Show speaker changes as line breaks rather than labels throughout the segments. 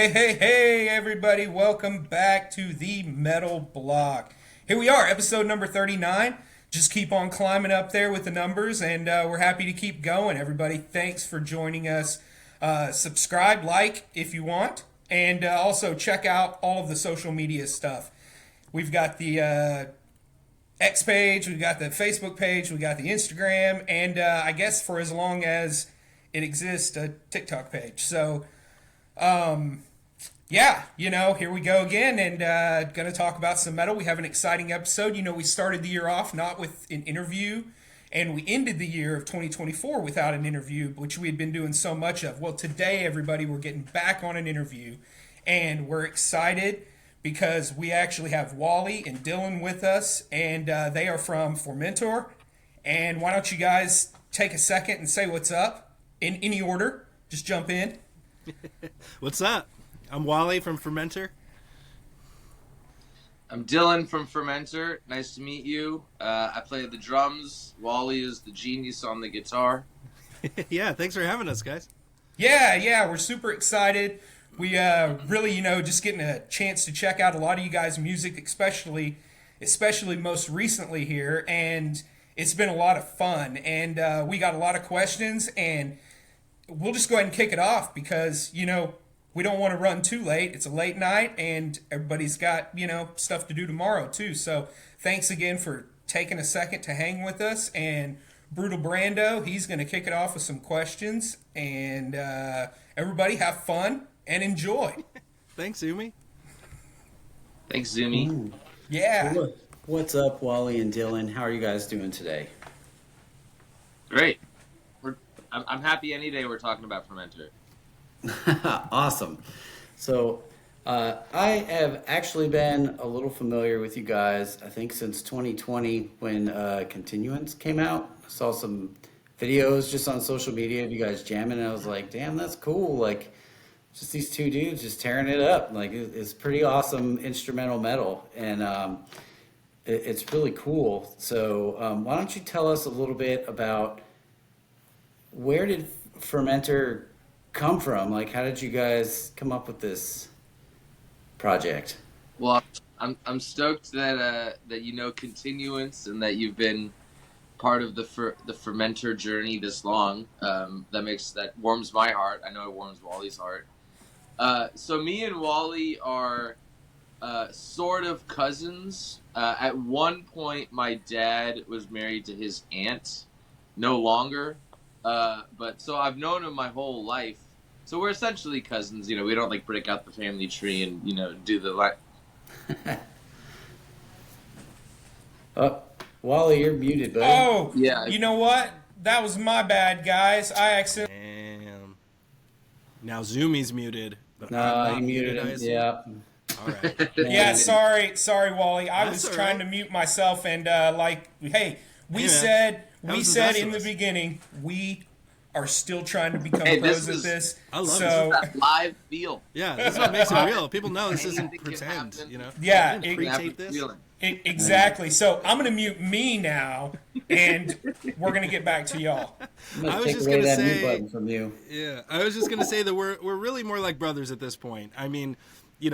Hey, everybody. Welcome back to the Metal Block. Here we are, episode number 39. Just keep on climbing up there with the numbers, and we're happy to keep going, everybody. Thanks for joining us. Subscribe, like if you want, and also check out all of the social media stuff. We've got the X page, we've got the Facebook page, we've got the Instagram, and I guess for as long as it exists, a TikTok page. So, yeah, here we go again, and going to talk about some metal. We have an exciting episode. We started the year off not with an interview, and we ended the year of 2024 without an interview, which we had been doing so much of. Well, today, everybody, we're getting back on an interview, and we're excited because we actually have Wally and Dylan with us, and they are from Fermentor. And why don't you guys take a second and say what's up in any order? Just jump in.
What's up? I'm Wally from Fermentor.
I'm Dylan from Fermentor. Nice to meet you. I play the drums. Wally is the genius on the guitar.
Yeah, thanks for having us, guys.
Yeah, we're super excited. We really, just getting a chance to check out a lot of you guys' music, especially most recently here, and it's been a lot of fun. And we got a lot of questions, and we'll just go ahead and kick it off because, we don't want to run too late. It's a late night, and everybody's got, stuff to do tomorrow, too. So thanks again for taking a second to hang with us. And Brutal Brando, he's going to kick it off with some questions. And everybody have fun and enjoy.
Thanks, Zoomy.
Thanks, Zoomy.
Ooh.
Yeah.
What's up, Wally and Dylan? How are you guys doing today?
Great. I'm happy any day we're talking about Fermentor.
Awesome. So I have actually been a little familiar with you guys, I think since 2020 when Continuance came out. I saw some videos just on social media of you guys jamming, and I was like, damn, that's cool. Like, just these two dudes just tearing it up. Like, it's pretty awesome instrumental metal, and it's really cool. So why don't you tell us a little bit about where did Fermentor come from? Like, how did you guys come up with this project?
Well, I'm stoked that you know Continuance and that you've been part of the Fermentor journey this long. That warms my heart. I know it warms Wally's heart. So me and Wally are sort of cousins. At one point, my dad was married to his aunt. No longer. But so I've known him my whole life. So we're essentially cousins. We don't like break out the family tree and, do the
Oh, Wally, you're muted, buddy.
Oh,
yeah.
You know what? That was my bad, guys. I accidentally...
Damn. Now Zoomy's muted. But
No,
I'm not
he muted
I
him.
assume.
Yeah.
All right.
Yeah, sorry, Wally. I
That's
was
all
trying
right.
to mute myself, and we
Hey, man.
said
That was the
said
best
in
of
the
us.
beginning we are still trying to become
Hey,
pros
this
at
is-
this.
I love
so
that live feel.
Yeah, that's what makes it real. People know this isn't
Anything can
pretend,
happen.
Yeah,
I didn't
it-
pre-tape this.
Feeling.
Exactly. So I'm gonna mute me now, and we're gonna get back to y'all.
I'm gonna
I was
take
just
away
gonna
that
say-
mute button from you.
Yeah, I was just gonna say that we're really more like brothers at this point. I mean,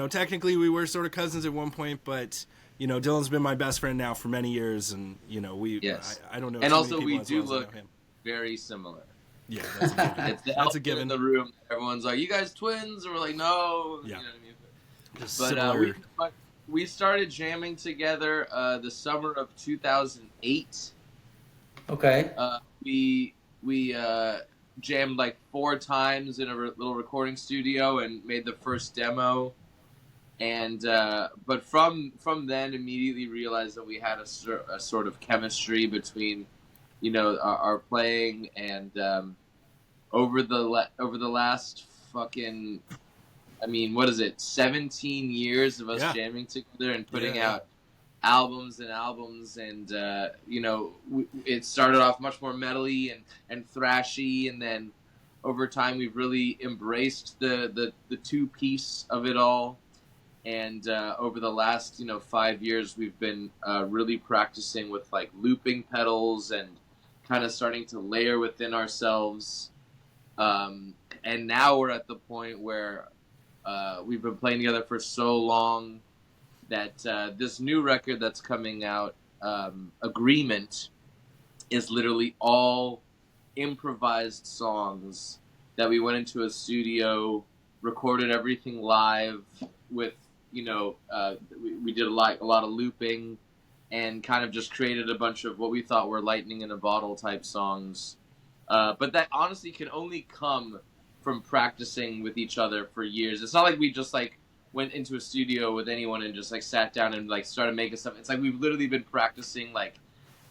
technically we were sort of cousins at one point, but Dylan's been my best friend now for many years, and we.
Yes.
I don't know.
And
too
also
many
we
people as
do
well as I
look
know him.
very similar.
Yeah, that's a given.
It's the
That's a
elephant
given.
in the room. Everyone's like, "You guys twins?" And we're like, "No."
Yeah.
You know what I mean?
Just
But
similar.
we started jamming together the summer of 2008.
Okay.
We jammed like 4 times in a little recording studio and made the first demo. And but from then immediately realized that we had a sort of chemistry between our playing, and over the last fucking, I mean, what is it, 17 years of us
Yeah.
jamming together and putting
Yeah.
out albums, and it started off much more metally and thrashy, and then over time we've really embraced the two-piece of it all. And over the last 5 years, we've been really practicing with like looping pedals and kind of starting to layer within ourselves. And now we're at the point where we've been playing together for so long that this new record that's coming out, Agreement, is literally all improvised songs that we went into a studio, recorded everything live with, we did a lot of looping, and kind of just created a bunch of what we thought were lightning in a bottle type songs. But that honestly can only come from practicing with each other for years. It's not like we just like went into a studio with anyone and just like sat down and like started making stuff. It's like we've literally been practicing like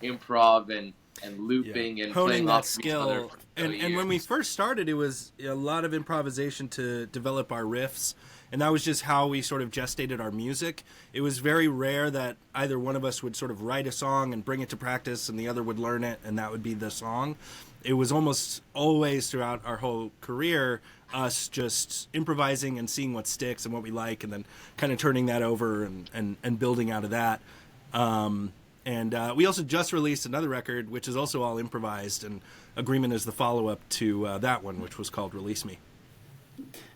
improv and looping and
honing
playing
that
off
skill.
each other for
And when we first started, it was a lot of improvisation to develop our riffs, and that was just how we sort of gestated our music. It was very rare that either one of us would sort of write a song and bring it to practice, and the other would learn it, and that would be the song. It was almost always throughout our whole career us just improvising and seeing what sticks and what we like, and then kind of turning that over and building out of that. And we also just released another record, which is also all improvised, and Agreement is the follow-up to that one, which was called Release Me.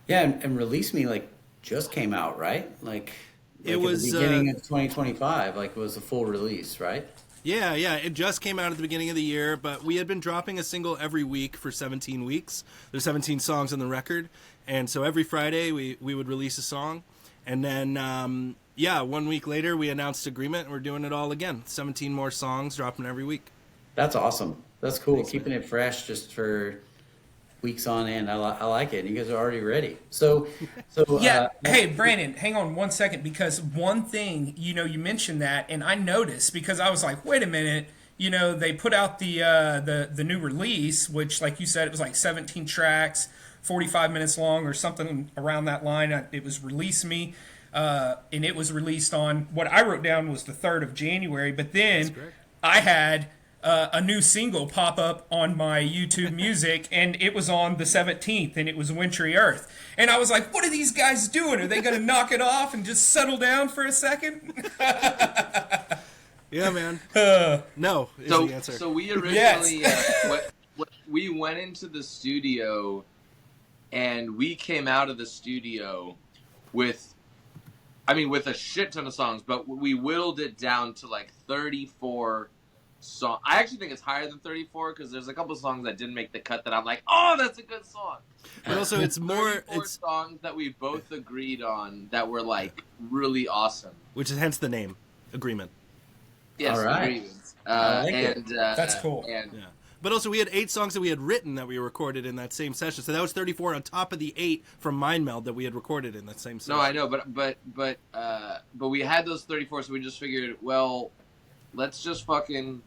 Yeah, and Release Me, like, just came out, right? Like
it was
at the beginning of 2025, like, it was a full release, right?
Yeah, it just came out at the beginning of the year, but we had been dropping a single every week for 17 weeks. There's 17 songs on the record, and so every Friday we would release a song, and then 1 week later we announced Agreement, and we're doing it all again. 17 more songs dropping every week.
That's awesome. That's cool.
Thanks,
Keeping
man.
it fresh just for weeks on end. I like it. You guys are already ready. So
Yeah. Hey, Brandon, hang on 1 second, because one thing, you mentioned that, and I noticed, because I was like, wait a minute, they put out the new release, which, like you said, it was like 17 tracks, 45 minutes long or something around that line. It was Release Me, and it was released on, what I wrote down was the 3rd of January, but then I had a new single pop up on my YouTube Music, and it was on the 17th, and it was Wintry Earth. And I was like, what are these guys doing? Are they going to knock it off and just settle down for a second?
Yeah, man. No is the answer.
So we originally, we went into the studio, and we came out of the studio with a shit ton of songs, but we whittled it down to like 34 songs. I actually think it's higher than 34, because there's a couple of songs that didn't make the cut that I'm like, oh, that's a good song.
But also, it's more
34 songs that we both agreed on that were like really awesome.
Which is hence the name, Agreement.
Yes,
All right.
agreements.
I like it.
That's cool.
And
Yeah. But also, we had 8 songs that we had written that we recorded in that same session. So that was 34 on top of the 8 from Mind Meld that we had recorded in that same session.
no, I know, but we had those 34, so we just figured, well, let's just fucking.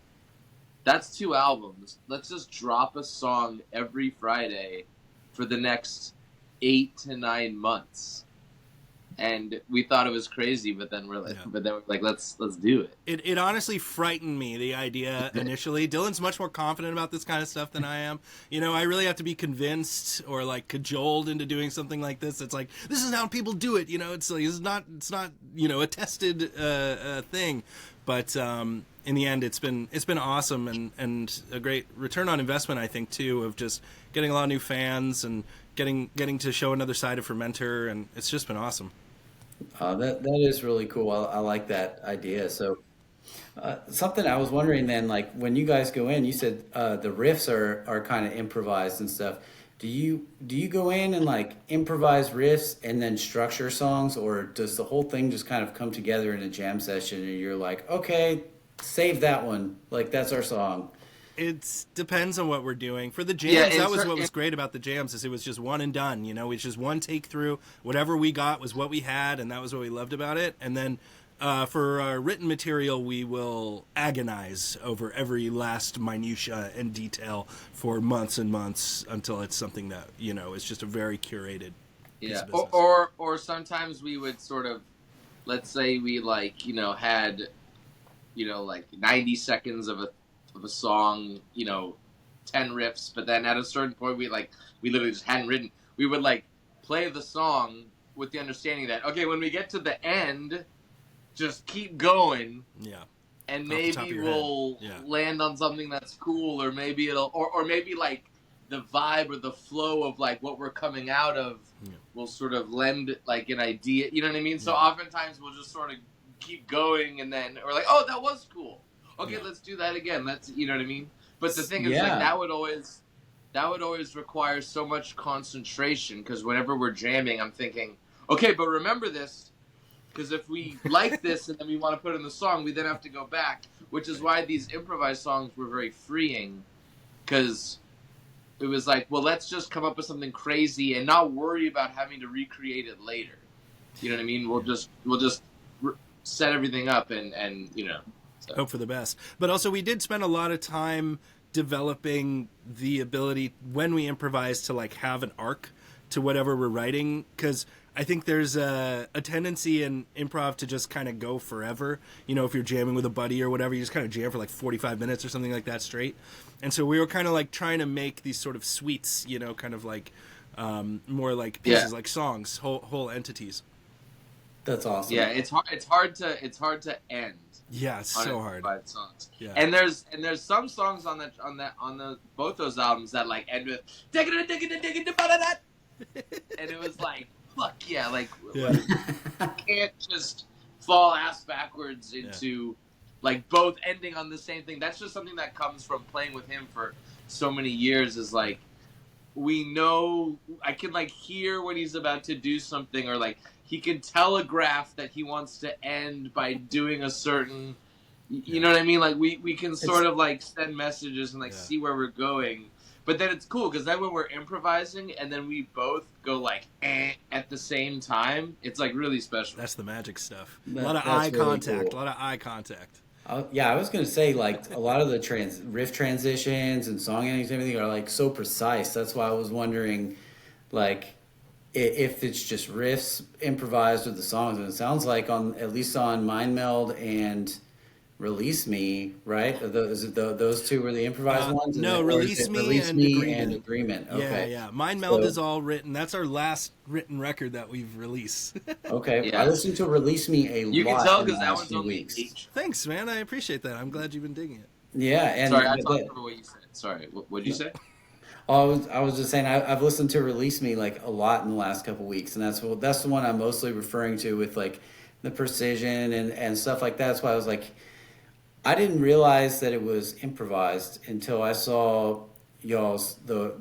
That's 2 albums. Let's just drop a song every Friday for the next 8 to 9 months. And we thought it was crazy, but then we're like, let's do it.
It honestly frightened me, the idea initially. Dylan's much more confident about this kind of stuff than I am. I really have to be convinced or like cajoled into doing something like this. It's like, this is how people do it. It's like, it's not a tested thing. But in the end, it's been awesome and a great return on investment, I think, too, of just getting a lot of new fans and getting to show another side of Fermentor, and it's just been awesome.
That is really cool. I like that idea. So something I was wondering then, like when you guys go in, you said the riffs are kind of improvised and stuff. Do you go in and like improvise riffs and then structure songs, or does the whole thing just kind of come together in a jam session and you're like, okay, save that one, like that's our song?
It depends on what we're doing. For the jams, that was what was
it-
great about the jams, is it was just one and done. It's just one take through. Whatever we got was what we had, and that was what we loved about it. And then for our written material, we will agonize over every last minutia and detail for months and months until it's something that is just a very curated piece of business.
Or sometimes we would sort of, let's say we had 90 seconds of a song, 10 riffs, but then at a certain point we literally just hadn't written. We would play the song with the understanding that, okay, when we get to the end, just keep going.
Yeah.
And
Off the top of
maybe
your
we'll
head. Yeah.
land on something that's cool, or maybe it'll, or maybe the vibe or the flow of like what we're coming out of will sort of lend like an idea. You know what I mean? So oftentimes we'll just sort of keep going, and then we're like, oh, that was cool. Okay, let's do that again. Let's, you know what I mean? But the thing is, like, that would always require so much concentration, because whenever we're jamming, I'm thinking, okay, but remember this, because if we like this and then we want to put it in the song, we then have to go back, which is why these improvised songs were very freeing, because it was like, well, let's just come up with something crazy and not worry about having to recreate it later. You know what I mean? We'll just set everything up and you know. So.
Hope for the best. But also, we did spend a lot of time developing the ability when we improvise to like have an arc to whatever we're writing, because I think there's a tendency in improv to just kind of go forever. You know, if you're jamming with a buddy or whatever, you just kind of jam for like 45 minutes or something like that straight. And so we were kind of like trying to make these sort of suites, you know, kind of like more like pieces, like songs, whole entities.
That's awesome.
Yeah, it's hard to end.
Yeah, it's so hard.
Songs.
Yeah.
And there's some songs on the both those albums that like end with and it was like, fuck yeah, like you can't just fall ass backwards into like both ending on the same thing. That's just something that comes from playing with him for so many years, is like, we know, I can like hear when he's about to do something, or like he can telegraph that he wants to end by doing a certain, you know what I mean? Like we can sort of like send messages and like see where we're going. But then it's cool, because then when we're improvising and then we both go like at the same time, it's like really special.
That's the magic stuff. A lot of eye contact.
Cool.
A lot of eye contact.
Yeah, I was going to say, like, a lot of the riff transitions and song endings and everything are, like, so precise. That's why I was wondering, like, if it's just riffs improvised with the songs. And it sounds like, at least on Mind Meld and Release Me, right? Those two were the improvised ones?
No, Release Me and
Agreement. Okay.
Yeah. Mind Meld is all written. That's our last written record that we've released.
Okay. Yeah. I listened to Release Me a lot.
You can tell because that one's only
weeks.
Thanks, man. I appreciate that. I'm glad you've been digging it.
Yeah. And
sorry, I talked over what you said. Sorry. What did you say?
Oh, I was just saying I've listened to Release Me like a lot in the last couple weeks, and that's the one I'm mostly referring to with like the precision and stuff like that. That's why I was like, I didn't realize that it was improvised until I saw y'all's the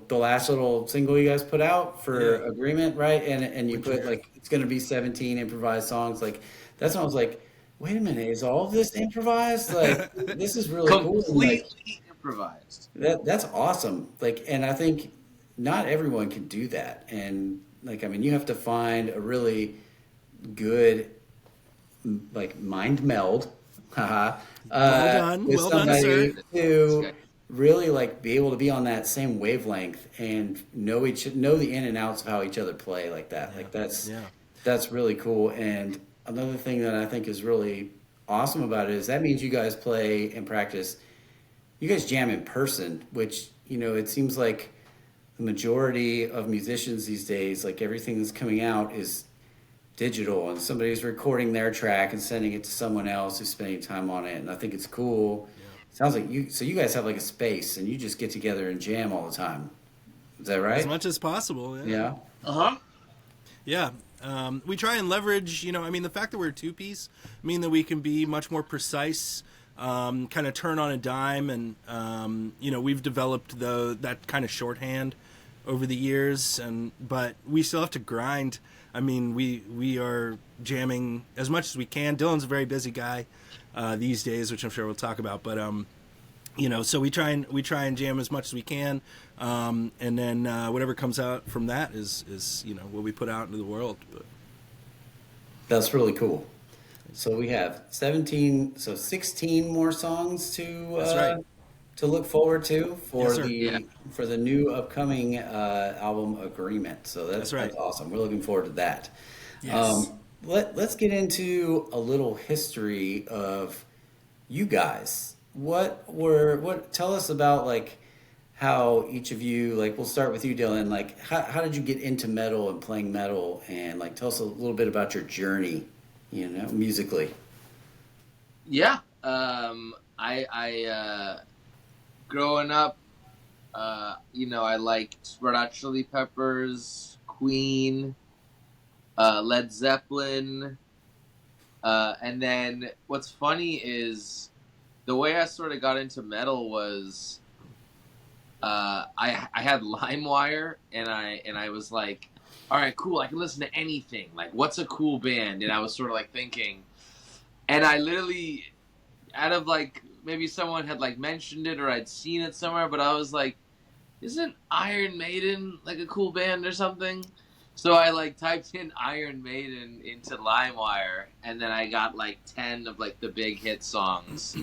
last little single you guys put out for Agreement, right? And you put like it's gonna be 17 improvised songs. Like that's when I was like, wait a minute, is all of this improvised? Like this is really cool.
Completely improvised.
That's awesome. Like, and I think not everyone can do that. And like, I mean, you have to find a really good like mind meld.
Well done.
With
Well
somebody
done,
to really like be able to be on that same wavelength and know the in and outs of how each other play like that. Like that's really cool. And another thing that I think is really awesome about it is that means you guys play and practice. You guys jam in person, which, you know, it seems like the majority of musicians these days, like everything that's coming out is digital, and somebody's recording their track and sending it to someone else who's spending time on it. And I think it's cool. Sounds like you guys have like a space and you just get together and jam all the time. Is that right?
As much as possible.
Yeah.
Yeah. We try and leverage, you know, I mean, the fact that we're a two-piece mean that we can be much more precise, kind of turn on a dime, and you know, we've developed that kind of shorthand over the years, but we still have to grind. I mean, we are jamming as much as we can. Dylan's a very busy guy these days, which I'm sure we'll talk about. But you know, so we try and jam as much as we can, and then whatever comes out from that is you know what we put out into the world. But
that's really cool. So we have 16 more songs to look forward to for the new upcoming album Agreement. So that's awesome. We're looking forward to that.
Yes.
Let's get into a little history of you guys. Tell us about like how each of you, like we'll start with you, Dylan, like how did you get into metal and playing metal, and like tell us a little bit about your journey, you know, musically.
Yeah. I growing up, I liked Red Hot Chili Peppers, Queen, Led Zeppelin, and then what's funny is the way I sort of got into metal was I had LimeWire, and I was like, all right, cool, I can listen to anything. Like, what's a cool band? And I was sort of like thinking, and I literally, out of like maybe someone had like mentioned it or I'd seen it somewhere, but I was like, isn't Iron Maiden like a cool band or something? So I like typed in Iron Maiden into LimeWire, and then I got like 10 of like the big hit songs,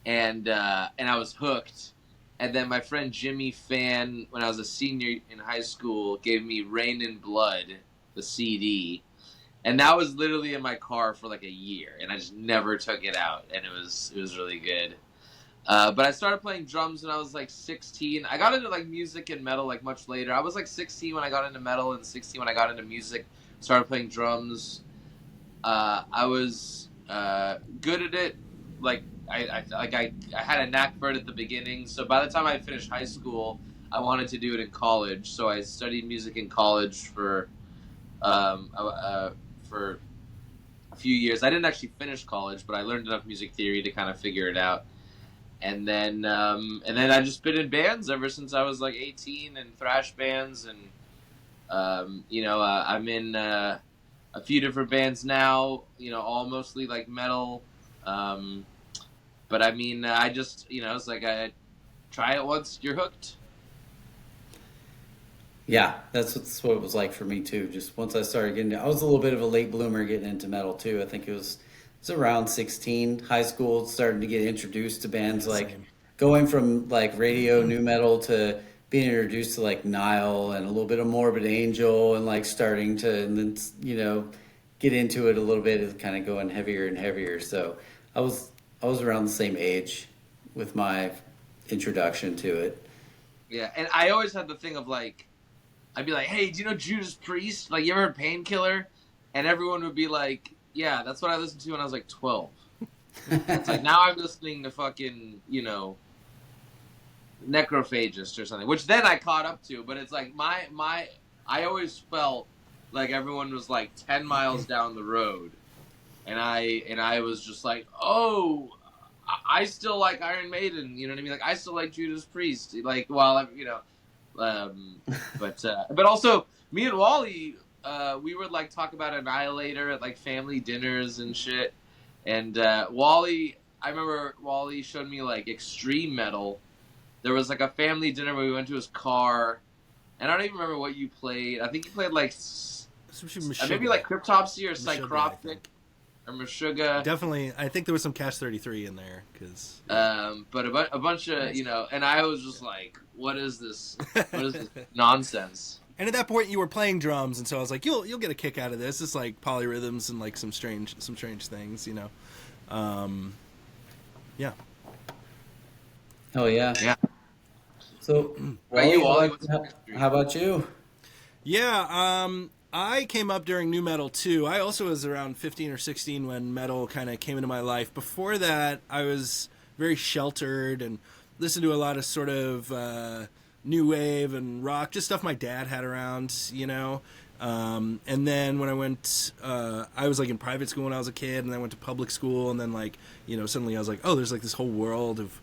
and I was hooked. And then my friend Jimmy Fan, when I was a senior in high school, gave me Rain in Blood, the CD, and that was literally in my car for like a year, and I just never took it out, and it was really good. But I started playing drums when I was like 16. I got into like music and metal like much later. I was like 16 when I got into metal, and 16 when I got into music. Started playing drums. I was good at it. Like I had a knack for it at the beginning. So by the time I finished high school, I wanted to do it in college. So I studied music in college for a few years. I didn't actually finish college, but I learned enough music theory to kind of figure it out. And then I just been in bands ever since I was like 18, and thrash bands, and I'm in a few different bands now. All mostly like metal. But I mean, I just it's like I try it once, you're hooked.
Yeah, what it was like for me too. Just once I started getting, I was a little bit of a late bloomer getting into metal too. I think it's around 16, high school, starting to get introduced to bands like
Same.
going from like radio new metal to being introduced to like Nile and a little bit of Morbid Angel, and like starting to, and then get into it a little bit, is kind of going heavier and heavier. So I was I was around the same age with my introduction to it.
Yeah, and I always had the thing of like, I'd be like, "Hey, do you know Judas Priest? Like, you ever heard Painkiller?" And everyone would be like, "Yeah, that's what I listened to when I was like 12." It's like now I'm listening to fucking, Necrophagist or something, which then I caught up to. But it's like I always felt like everyone was like 10 miles down the road, and I was just like, oh, I still like Iron Maiden. You know what I mean? Like I still like Judas Priest. Like but also me and Wally, we would like talk about Annihilator at like family dinners and shit. And Wally, I remember Wally showed me like extreme metal. There was like a family dinner where we went to his car, and I don't even remember what you played. I think you played like maybe like Cryptopsy or Psychroptic or Meshuggah.
Definitely, I think there was some Cash 33 in there because.
But a bunch of and I was just like, what is this? What is this nonsense?
And at that point, you were playing drums, and so I was like, "You'll get a kick out of this. It's like polyrhythms and like some strange things, Yeah.
Oh yeah.
Yeah.
So,
Wally,
how about you?
Yeah, I came up during new metal too. I also was around 15 or 16 when metal kind of came into my life. Before that, I was very sheltered and listened to a lot of sort of new wave and rock, just stuff my dad had around, And then when I went, I was like in private school when I was a kid, and then I went to public school, and then like, suddenly I was like, oh, there's like this whole world of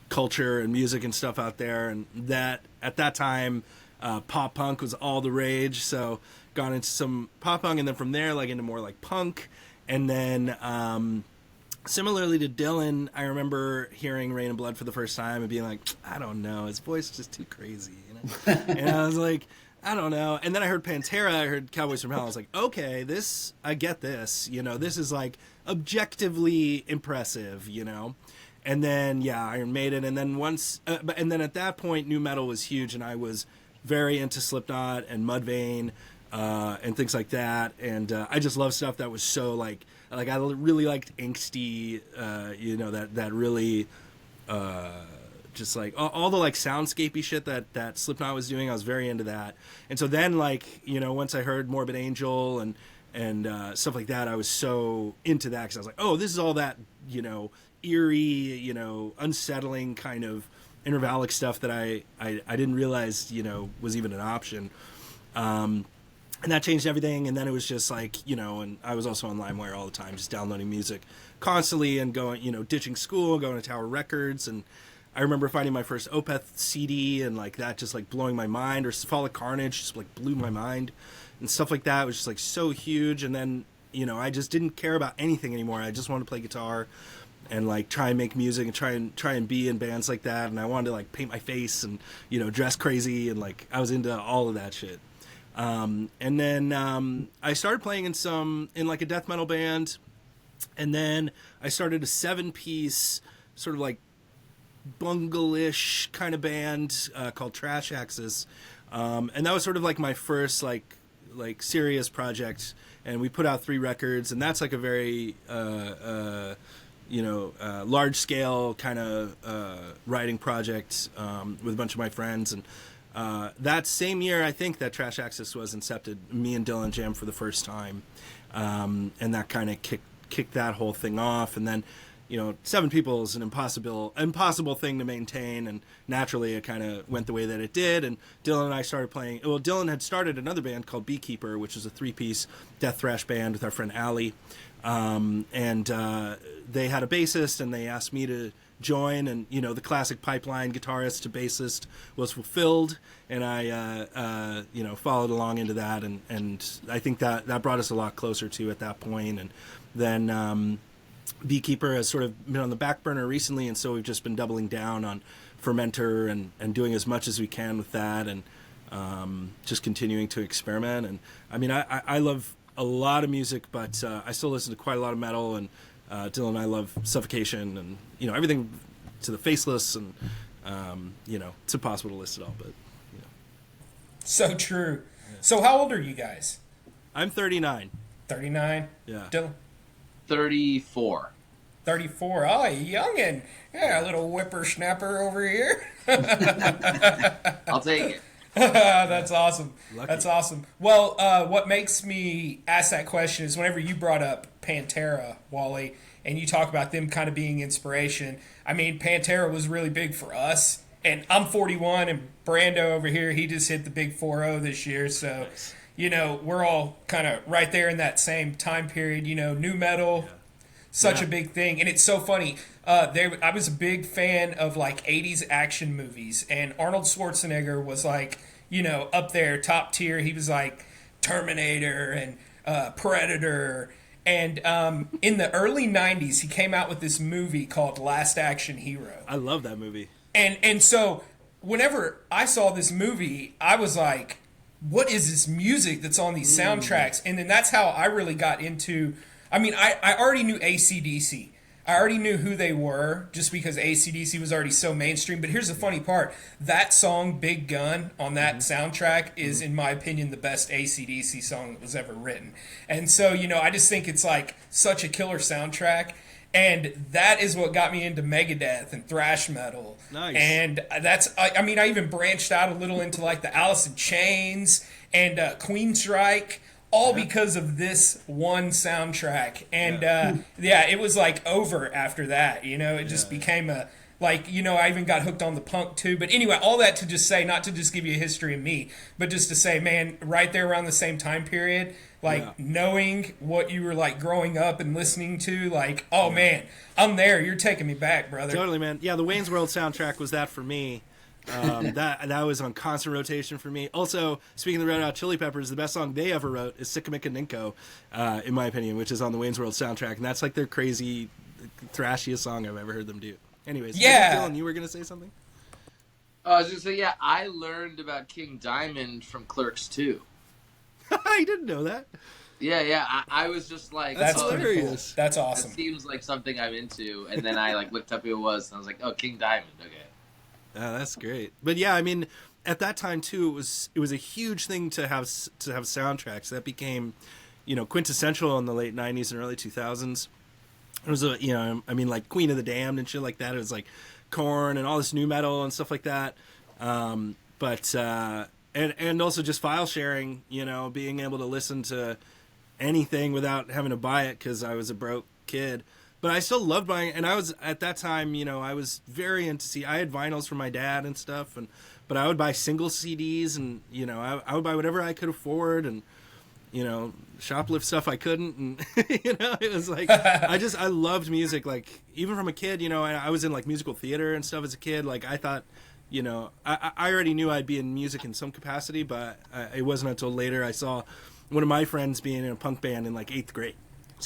culture and music and stuff out there, and that at that time pop punk was all the rage, so got into some pop punk, and then from there like into more like punk, and then similarly to Dylan, I remember hearing Rain and Blood for the first time and being like, I don't know, his voice is just too crazy, and I was like, I don't know. And then I heard Pantera, I heard Cowboys from Hell. I was like, okay, I get this. This is like objectively impressive, And then Iron Maiden, and then and then at that point, new metal was huge, and I was very into Slipknot and Mudvayne and things like that, and I just love stuff that was so like I really liked angsty, that really just like all the like soundscapey shit that Slipknot was doing. I was very into that, and so then once I heard Morbid Angel and stuff like that, I was so into that because I was like, oh, this is all that eerie, unsettling kind of intervallic stuff that I didn't realize, was even an option. And that changed everything. And then it was just like, and I was also on LimeWire all the time, just downloading music constantly and going, ditching school, going to Tower Records. And I remember finding my first Opeth CD and like that just like blowing my mind, or Cephalic Carnage just like blew my mind and stuff like that. It was just like so huge. And then, I just didn't care about anything anymore. I just wanted to play guitar and like try and make music and try and be in bands like that. And I wanted to like paint my face and, dress crazy. And like, I was into all of that shit. And then I started playing in like a death metal band, and then I started a 7-piece sort of like bungle-ish kind of band called TrashAxis, and that was sort of like my first like serious project. And we put out 3 records, and that's like a very large scale kind of writing project with a bunch of my friends. And that same year, I think that TrashAxis was incepted. Me and Dylan jammed for the first time, and that kind of kicked that whole thing off. And then, 7 people is an impossible thing to maintain, and naturally, it kind of went the way that it did. And Dylan and I started playing. Well, Dylan had started another band called Beekeeper, which is a 3-piece death thrash band with our friend Allie, and they had a bassist, and they asked me to join, and the classic pipeline guitarist to bassist was fulfilled, and I followed along into that, and I think that brought us a lot closer to at that point. And then Beekeeper has sort of been on the back burner recently, and so we've just been doubling down on Fermentor and doing as much as we can with that, and just continuing to experiment. And I mean, I love a lot of music, but I still listen to quite a lot of metal, and Dylan and I love Suffocation and everything to the Faceless, and it's impossible to list it all, but
So true. So how old are you guys?
I'm 39.
39?
Yeah.
Dylan?
34.
34. Oh, youngin'. Yeah, a little whippersnapper over here.
I'll take it.
That's awesome.
Lucky.
That's awesome. Well, what makes me ask that question is whenever you brought up Pantera, Wally, and you talk about them kind of being inspiration. I mean, Pantera was really big for us. And I'm 41, and Brando over here, he just hit the big 4-0 this year. So,
Nice.
We're all kind of right there in that same time period. New metal, such a big thing. And it's so funny. I was a big fan of like 80s action movies, and Arnold Schwarzenegger was like, up there, top tier. He was like Terminator and Predator. And in the early 90s, he came out with this movie called Last Action Hero.
I love that movie.
And so whenever I saw this movie, I was like, what is this music that's on these soundtracks? And then that's how I really got into, I already knew AC/DC. I already knew who they were just because AC/DC was already so mainstream. But here's the funny part. That song, Big Gun, on that soundtrack is, in my opinion, the best AC/DC song that was ever written. And so, I just think it's like such a killer soundtrack. And that is what got me into Megadeth and thrash metal.
Nice.
And I even branched out a little into like the Alice in Chains and Queensryche, all because of this one soundtrack. And it was like over after that. It just became I even got hooked on the punk too. But anyway, all that to just say, not to just give you a history of me, but just to say, man, right there around the same time period, knowing what you were like growing up and listening to, man, I'm there. You're taking me back, brother.
Totally, man. Yeah, the Wayne's World soundtrack was that for me. That was on constant rotation for me. Also, speaking of the Red Hot Chili Peppers, the best song they ever wrote is Sickamicka in my opinion, which is on the Wayne's World soundtrack, and that's like their crazy, thrashiest song I've ever heard them do. Anyways, Dylan, you were going to say something?
I was going to say, I learned about King Diamond from Clerks 2.
I didn't know that.
Yeah, I was just like,
That's
Oh,
pretty cool.
hilarious.
That's
it
awesome.
seems like something I'm into, and then I looked up who it was, and I was like, oh, King Diamond, okay.
That's great. But yeah, I mean, at that time too, it was a huge thing to have soundtracks that became, quintessential in the late '90s and early 2000s. It was like Queen of the Damned and shit like that. It was like Korn and all this new metal and stuff like that. And also just file sharing, being able to listen to anything without having to buy it because I was a broke kid. but I still loved buying. And I was at that time, I was very into I had vinyls from my dad and stuff, but I would buy single CDs, and I would buy whatever I could afford, and shoplift stuff I couldn't, and it was like I loved music. Like even from a kid, I was in like musical theater and stuff as a kid. Like I thought, I already knew I'd be in music in some capacity, but it wasn't until later I saw one of my friends being in a punk band in like eighth grade,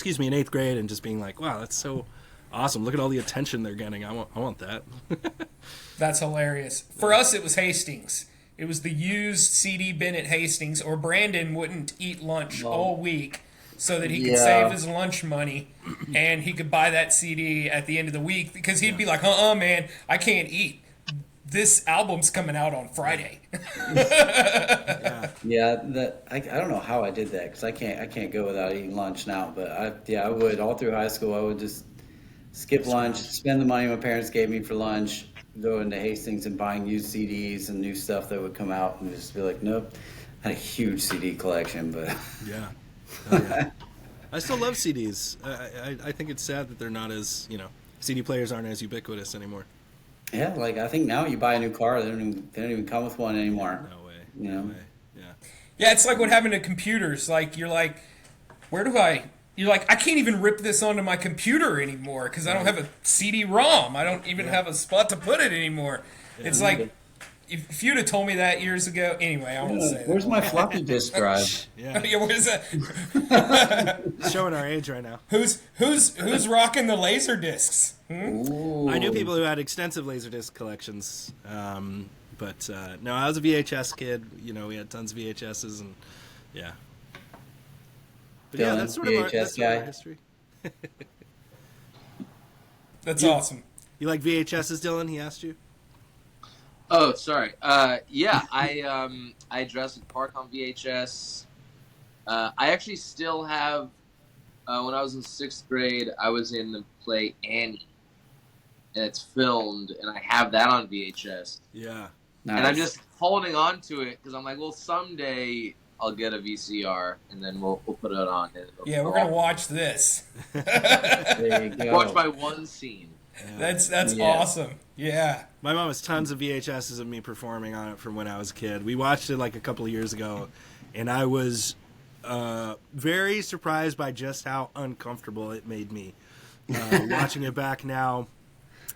and just being like, wow, that's so awesome. Look at all the attention they're getting. I want that.
That's hilarious. For us, it was Hastings. It was the used CD bin at Hastings, or Brandon wouldn't eat lunch all week so that he could save his lunch money, and he could buy that CD at the end of the week, because he'd be like, man, I can't eat. This album's coming out on Friday.
I don't know how I did that, because I can't go without eating lunch now. But I would all through high school. I would just skip lunch, spend the money my parents gave me for lunch, go into Hastings and buying used CDs and new stuff that would come out, and just be like, nope. I had a huge CD collection, but
yeah. Oh, yeah. I still love CDs. I think it's sad that they're not as CD players aren't as ubiquitous anymore.
Yeah, like I think now you buy a new car, they don't even come with one anymore.
No way.
No
way. Yeah.
Yeah, it's like what happened to computers. Like you're like, you're like, I can't even rip this onto my computer anymore because I don't have a CD-ROM. I don't even have a spot to put it anymore. Yeah. It's like, if you'd have told me that years ago, anyway, I won't say that.
Where's my floppy disk drive?
Yeah, what is that?
Showing our age right now.
Who's rocking the laser discs?
I knew people who had extensive laserdisc collections, but no, I was a VHS kid. We had tons of VHSs, and yeah. But
Dylan,
that's sort of our history.
That's awesome.
You like VHSs, Dylan? He asked you.
Oh, sorry. Yeah, I Jurassic Park on VHS. I actually still have. When I was in 6th grade, I was in the play Annie, and it's filmed, and I have that on VHS.
Yeah.
Nice.
And I'm just holding on to it because I'm like, well, someday I'll get a VCR, and then we'll put it on.
Yeah, we're gonna watch this.
There you go.
Watch my one scene.
Yeah. That's awesome. Yeah.
My mom has tons of VHSs of me performing on it from when I was a kid. We watched it like a couple of years ago, and I was very surprised by just how uncomfortable it made me. Watching it back now,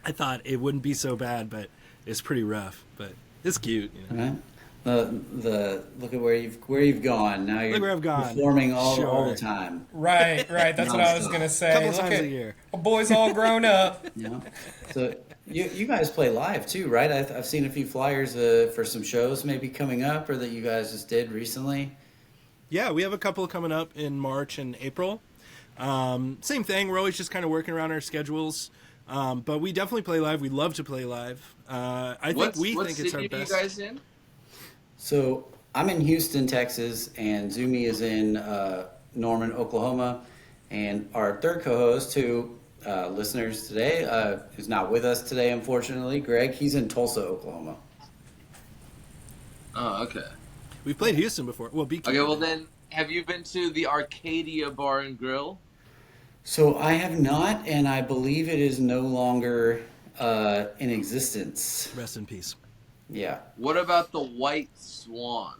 I thought it wouldn't be so bad, but it's pretty rough. But it's cute.
Right. The look at where you've gone. Now you're
look where I've gone.
Performing all the time.
Right. That's what I was gonna say.
A couple times a year.
A boy's all grown up.
So you guys play live too, right? I've seen a few flyers for some shows maybe coming up, or that you guys just did recently.
Yeah, we have a couple coming up in March and April. Same thing. We're always just kind of working around our schedules. But we definitely play live. We love to play live. I think it's our best.
What city are you guys in?
So I'm in Houston, Texas, and Zoomy is in Norman, Oklahoma. And our third co-host, who listeners today, who's not with us today, unfortunately, Greg, he's in Tulsa, Oklahoma.
Oh, okay.
We've played Houston before. Well, Beekeeper.
Okay, well then, have you been to the Arcadia Bar and Grill?
So I have not, and I believe it is no longer in existence.
Rest in peace.
Yeah.
What about the White Swan?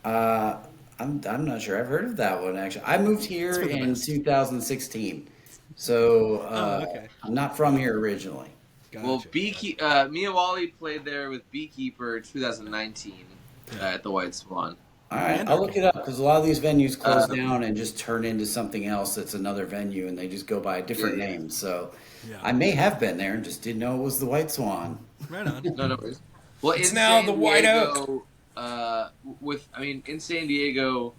I'm not sure. I've heard of that one, actually. I moved here in 2016, so
okay.
I'm not from here originally.
Gotcha.
Well, me and Wally played there with Beekeeper 2019 at the White Swan.
All right, I'll look it up, because a lot of these venues close down and just turn into something else that's another venue, and they just go by a different name. So I may have been there and just didn't know it was the White Swan.
Right on.
No worries. Well,
it's now the White Oak.
In San Diego,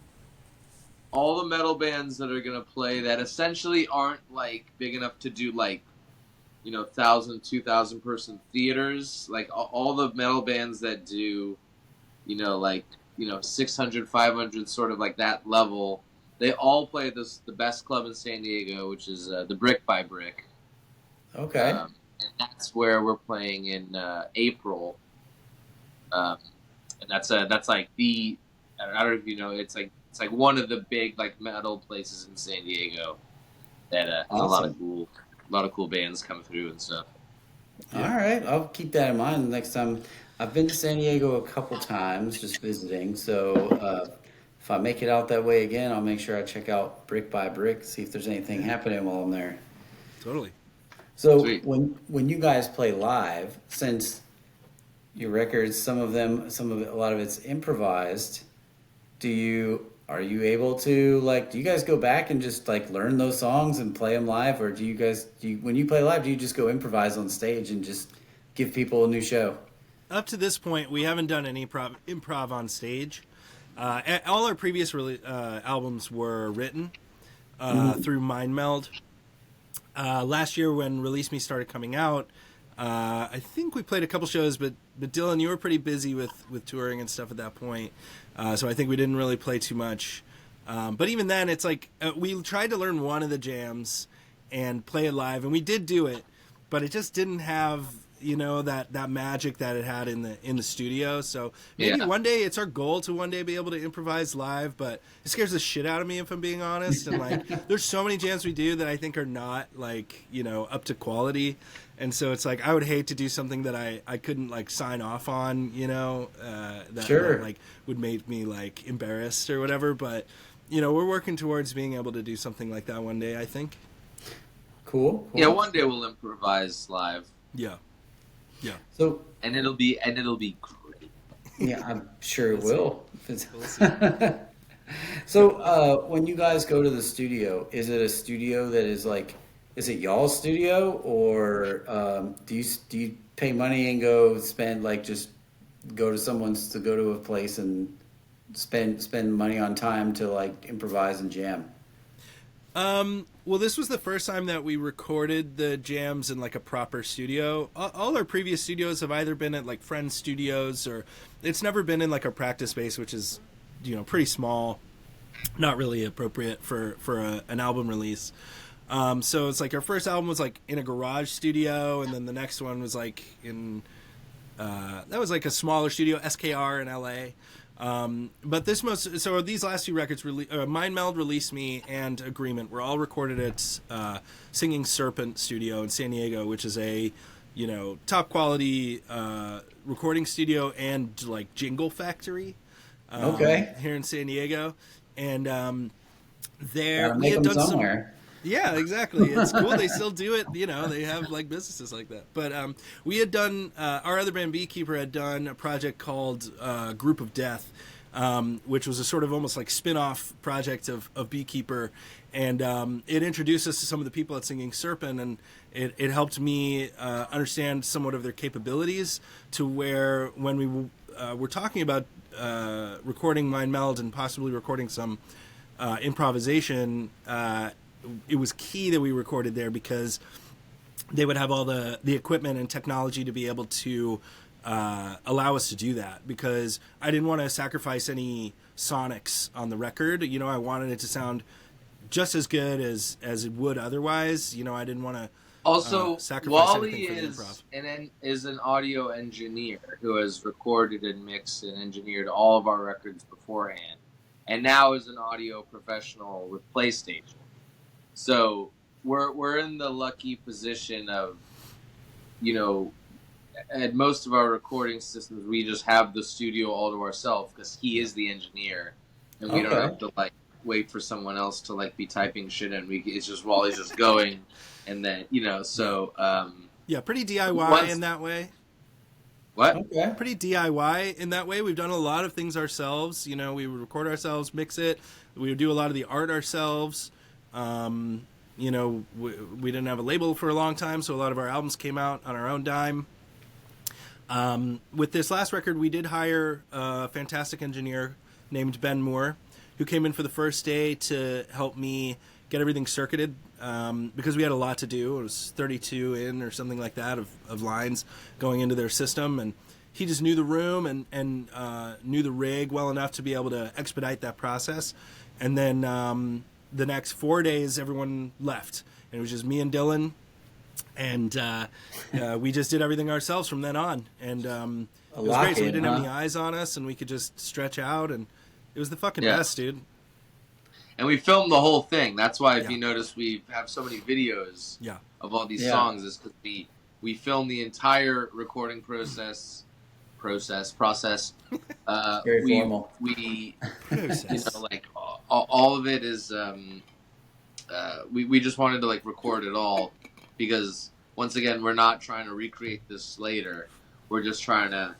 all the metal bands that are gonna play that essentially aren't like big enough to do like, 1,000, 2,000 person theaters. Like all the metal bands that do, 600, 500, sort of like that level. They all play at the best club in San Diego, which is the Brick by Brick.
Okay.
And that's where we're playing in April. And that's like I don't know if you know, it's like one of the big like metal places in San Diego. that there's
Awesome.
a lot of cool bands coming through and stuff.
All right, I'll keep that in mind the next time. I've been to San Diego a couple times, just visiting. So if I make it out that way again, I'll make sure I check out Brick by Brick, see if there's anything happening while I'm there.
Totally.
So
Sweet.
when you guys play live, since your records, a lot of it's improvised, are you able to do you guys go back and just learn those songs and play them live, or when you play live, do you just go improvise on stage and just give people a new show?
Up to this point, we haven't done any improv on stage. All our previous albums were written through Mind Meld. Last year, when Release Me started coming out, I think we played a couple shows, but Dylan, you were pretty busy with touring and stuff at that point, so I think we didn't really play too much. But even then, it's we tried to learn one of the jams and play it live, and we did do it, but it just didn't have that magic that it had in the studio. So maybe one day, it's our goal to one day be able to improvise live, but it scares the shit out of me, if I'm being honest. And there's so many jams we do that I think are not up to quality, and so it's I would hate to do something that I couldn't sign off on, that,
Sure.
that would make me embarrassed or whatever. But we're working towards being able to do something like that one day, I think.
Cool.
Yeah, one day we'll improvise live.
Yeah.
So
And it'll be great.
yeah, I'm sure it will.
We'll see.
So when you guys go to the studio, is it a studio that is is it y'all's studio, or do you pay money and go spend just go to a place and spend money on time to improvise and jam?
Well, this was the first time that we recorded the jams in a proper studio. All our previous studios have either been at friend studios, or it's never been in a practice space, which is pretty small, not really appropriate for an album release. So it's our first album was in a garage studio, and then the next one was in that was a smaller studio, SKR in LA. But these last two records, Mind Meld, Release Me, and Agreement, were all recorded at Singing Serpent Studio in San Diego, which is a top quality recording studio and jingle factory.
Okay.
Here in San Diego, and there
Gotta
we
make
had
them
done
somewhere.
Yeah, exactly. It's cool. They still do it. They have businesses like that. But we had done, our other band Beekeeper had done a project called Group of Death, which was a sort of almost spin-off project of Beekeeper. And it introduced us to some of the people at Singing Serpent, and it helped me understand somewhat of their capabilities, to where when we were talking about recording Mind Meld and possibly recording some improvisation, it was key that we recorded there, because they would have all the equipment and technology to be able to allow us to do that, because I didn't want to sacrifice any sonics on the record. I wanted it to sound just as good as it would otherwise. I didn't want to
Also,
sacrifice
Wally
anything for the improv.
is an audio engineer who has recorded and mixed and engineered all of our records beforehand, and now is an audio professional with PlayStation. So we're in the lucky position of, at most of our recording systems, we just have the studio all to ourselves, because he is the engineer, and we don't have to wait for someone else to be typing shit in. It's just Wally's just going, and then so
Yeah, pretty DIY in that way.
what?
Okay.
Pretty DIY in that way. We've done a lot of things ourselves. We would record ourselves, mix it. We would do a lot of the art ourselves. We didn't have a label for a long time, so a lot of our albums came out on our own dime. With this last record, we did hire a fantastic engineer named Ben Moore, who came in for the first day to help me get everything circuited, because we had a lot to do. It was 32 in or something like that of lines going into their system, and he just knew the room and knew the rig well enough to be able to expedite that process. And then the next 4 days, everyone left, and it was just me and Dylan, and we just did everything ourselves from then on. And it was great. So we didn't have any eyes on us, and we could just stretch out, and it was the fucking best, dude.
and we filmed the whole thing. That's why, if
Yeah.
you notice, we have so many videos
Yeah.
of all these
Yeah.
songs, is because we filmed the entire recording process.
Very formal.
We
Process.
like all of it is we just wanted to like record it all, because once again, we're not trying to recreate this later. We're just trying to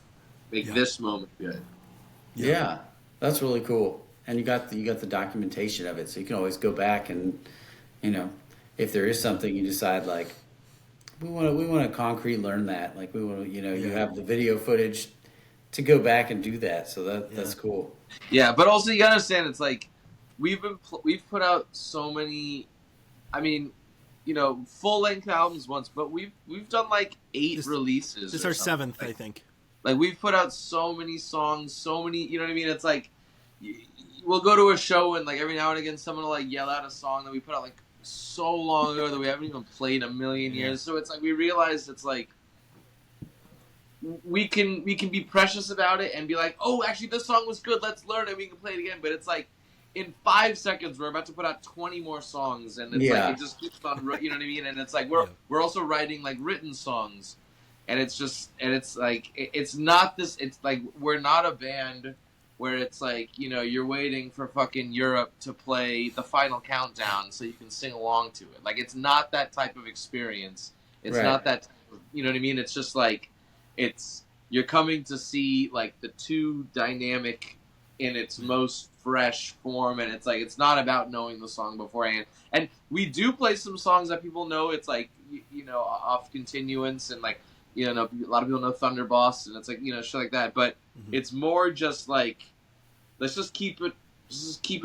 make this moment good.
Yeah, that's really cool. And you got the documentation of it, so you can always go back and, if there is something you decide like we want to concrete learn that, like we want to, you have the video footage to go back and do that. So that's cool.
Yeah, but also you gotta understand, it's like we've put out so many. I mean, full length albums once, but we've done like 8 releases.
This is our 7th, I think.
Like, we've put out so many songs, so many. You know what I mean? It's like we'll go to a show and like every now and again someone will like yell out a song that we put out like so long ago that we haven't even played a million years. So it's like we realize it's like we can be precious about it and be like, oh, actually this song was good, let's learn it, we can play it again. But it's like in 5 seconds we're about to put out 20 more songs, and it's like it just keeps on. You know what I mean? And it's like we're also writing like written songs, and it's like it's not this. It's like we're not a band where it's like, you're waiting for fucking Europe to play the final countdown so you can sing along to it. Like, it's not that type of experience. It's not that, you know what I mean? It's just like, you're coming to see like the two dynamic in its most fresh form, and it's like, it's not about knowing the song beforehand. And we do play some songs that people know. It's like, off Continuance, and like, a lot of people know Thunder Boss, and it's like, shit like that. But it's more just like, let's just keep it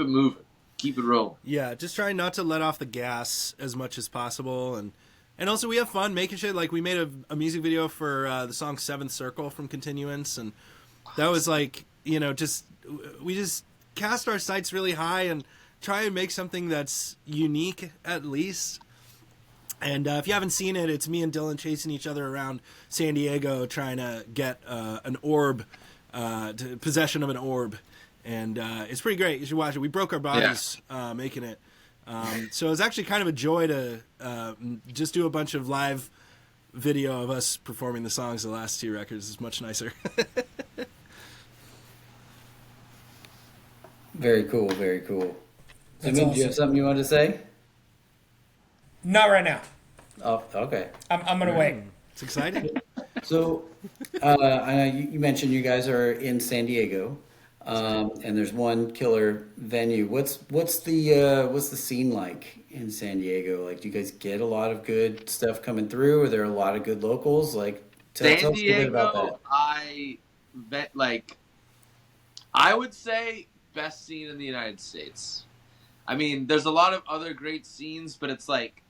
moving, keep it rolling.
Yeah, just trying not to let off the gas as much as possible, and also we have fun making shit. Like, we made a music video for the song Seventh Circle from Continuance, and that was like, we just cast our sights really high and try and make something that's unique at least. And if you haven't seen it, it's me and Dylan chasing each other around San Diego trying to get an orb, possession of an orb. And it's pretty great. You should watch it. We broke our bodies making it. So it's actually kind of a joy to just do a bunch of live video of us performing the songs. The last 2 records is much nicer.
Very cool, very cool.
That's
Zoomy, do you have
awesome.
something you want to say?
Not right now.
Oh, okay.
I'm gonna wait.
It's exciting.
So, I know you mentioned you guys are in San Diego, and there's one killer venue. What's the scene like in San Diego? Like, do you guys get a lot of good stuff coming through? Are there a lot of good locals? Like, tell us a little bit about that.
I would say best scene in the United States. I mean, there's a lot of other great scenes, but it's like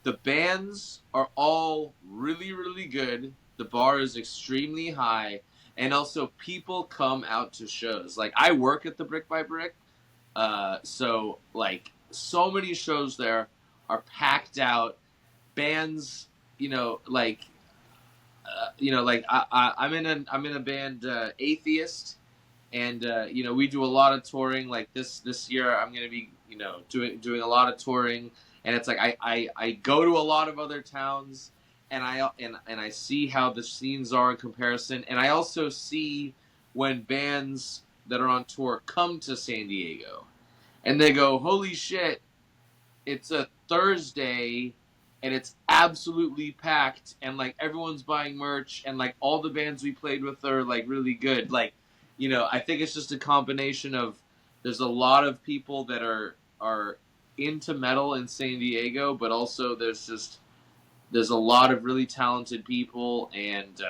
the bands are all really, really good. The bar is extremely high, and also people come out to shows. Like, I work at the Brick by Brick, so like so many shows there are packed out. Bands, like I'm in a band, Atheist, and we do a lot of touring. Like this year, I'm gonna be doing a lot of touring, and it's like I go to a lot of other towns, and I see how the scenes are in comparison, and I also see when bands that are on tour come to San Diego, and they go, holy shit, it's a Thursday and it's absolutely packed, and like everyone's buying merch, and like all the bands we played with are like really good. Like, I think it's just a combination of, there's a lot of people that are into metal in San Diego, but also there's a lot of really talented people, and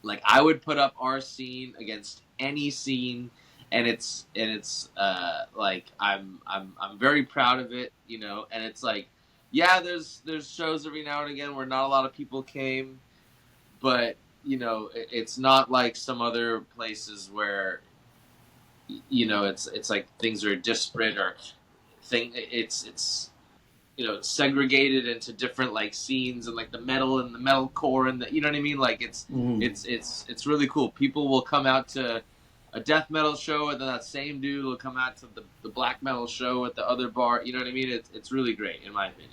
like I would put up our scene against any scene, and it's like I'm very proud of it, and it's like, yeah, there's shows every now and again where not a lot of people came, but it's not like some other places where it's like things are disparate, or it's segregated into different like scenes, and like the metal and the metalcore, and the, you know what I mean? Like it's really cool. People will come out to a death metal show, and then that same dude will come out to the black metal show at the other bar. You know what I mean? It's really great in my opinion.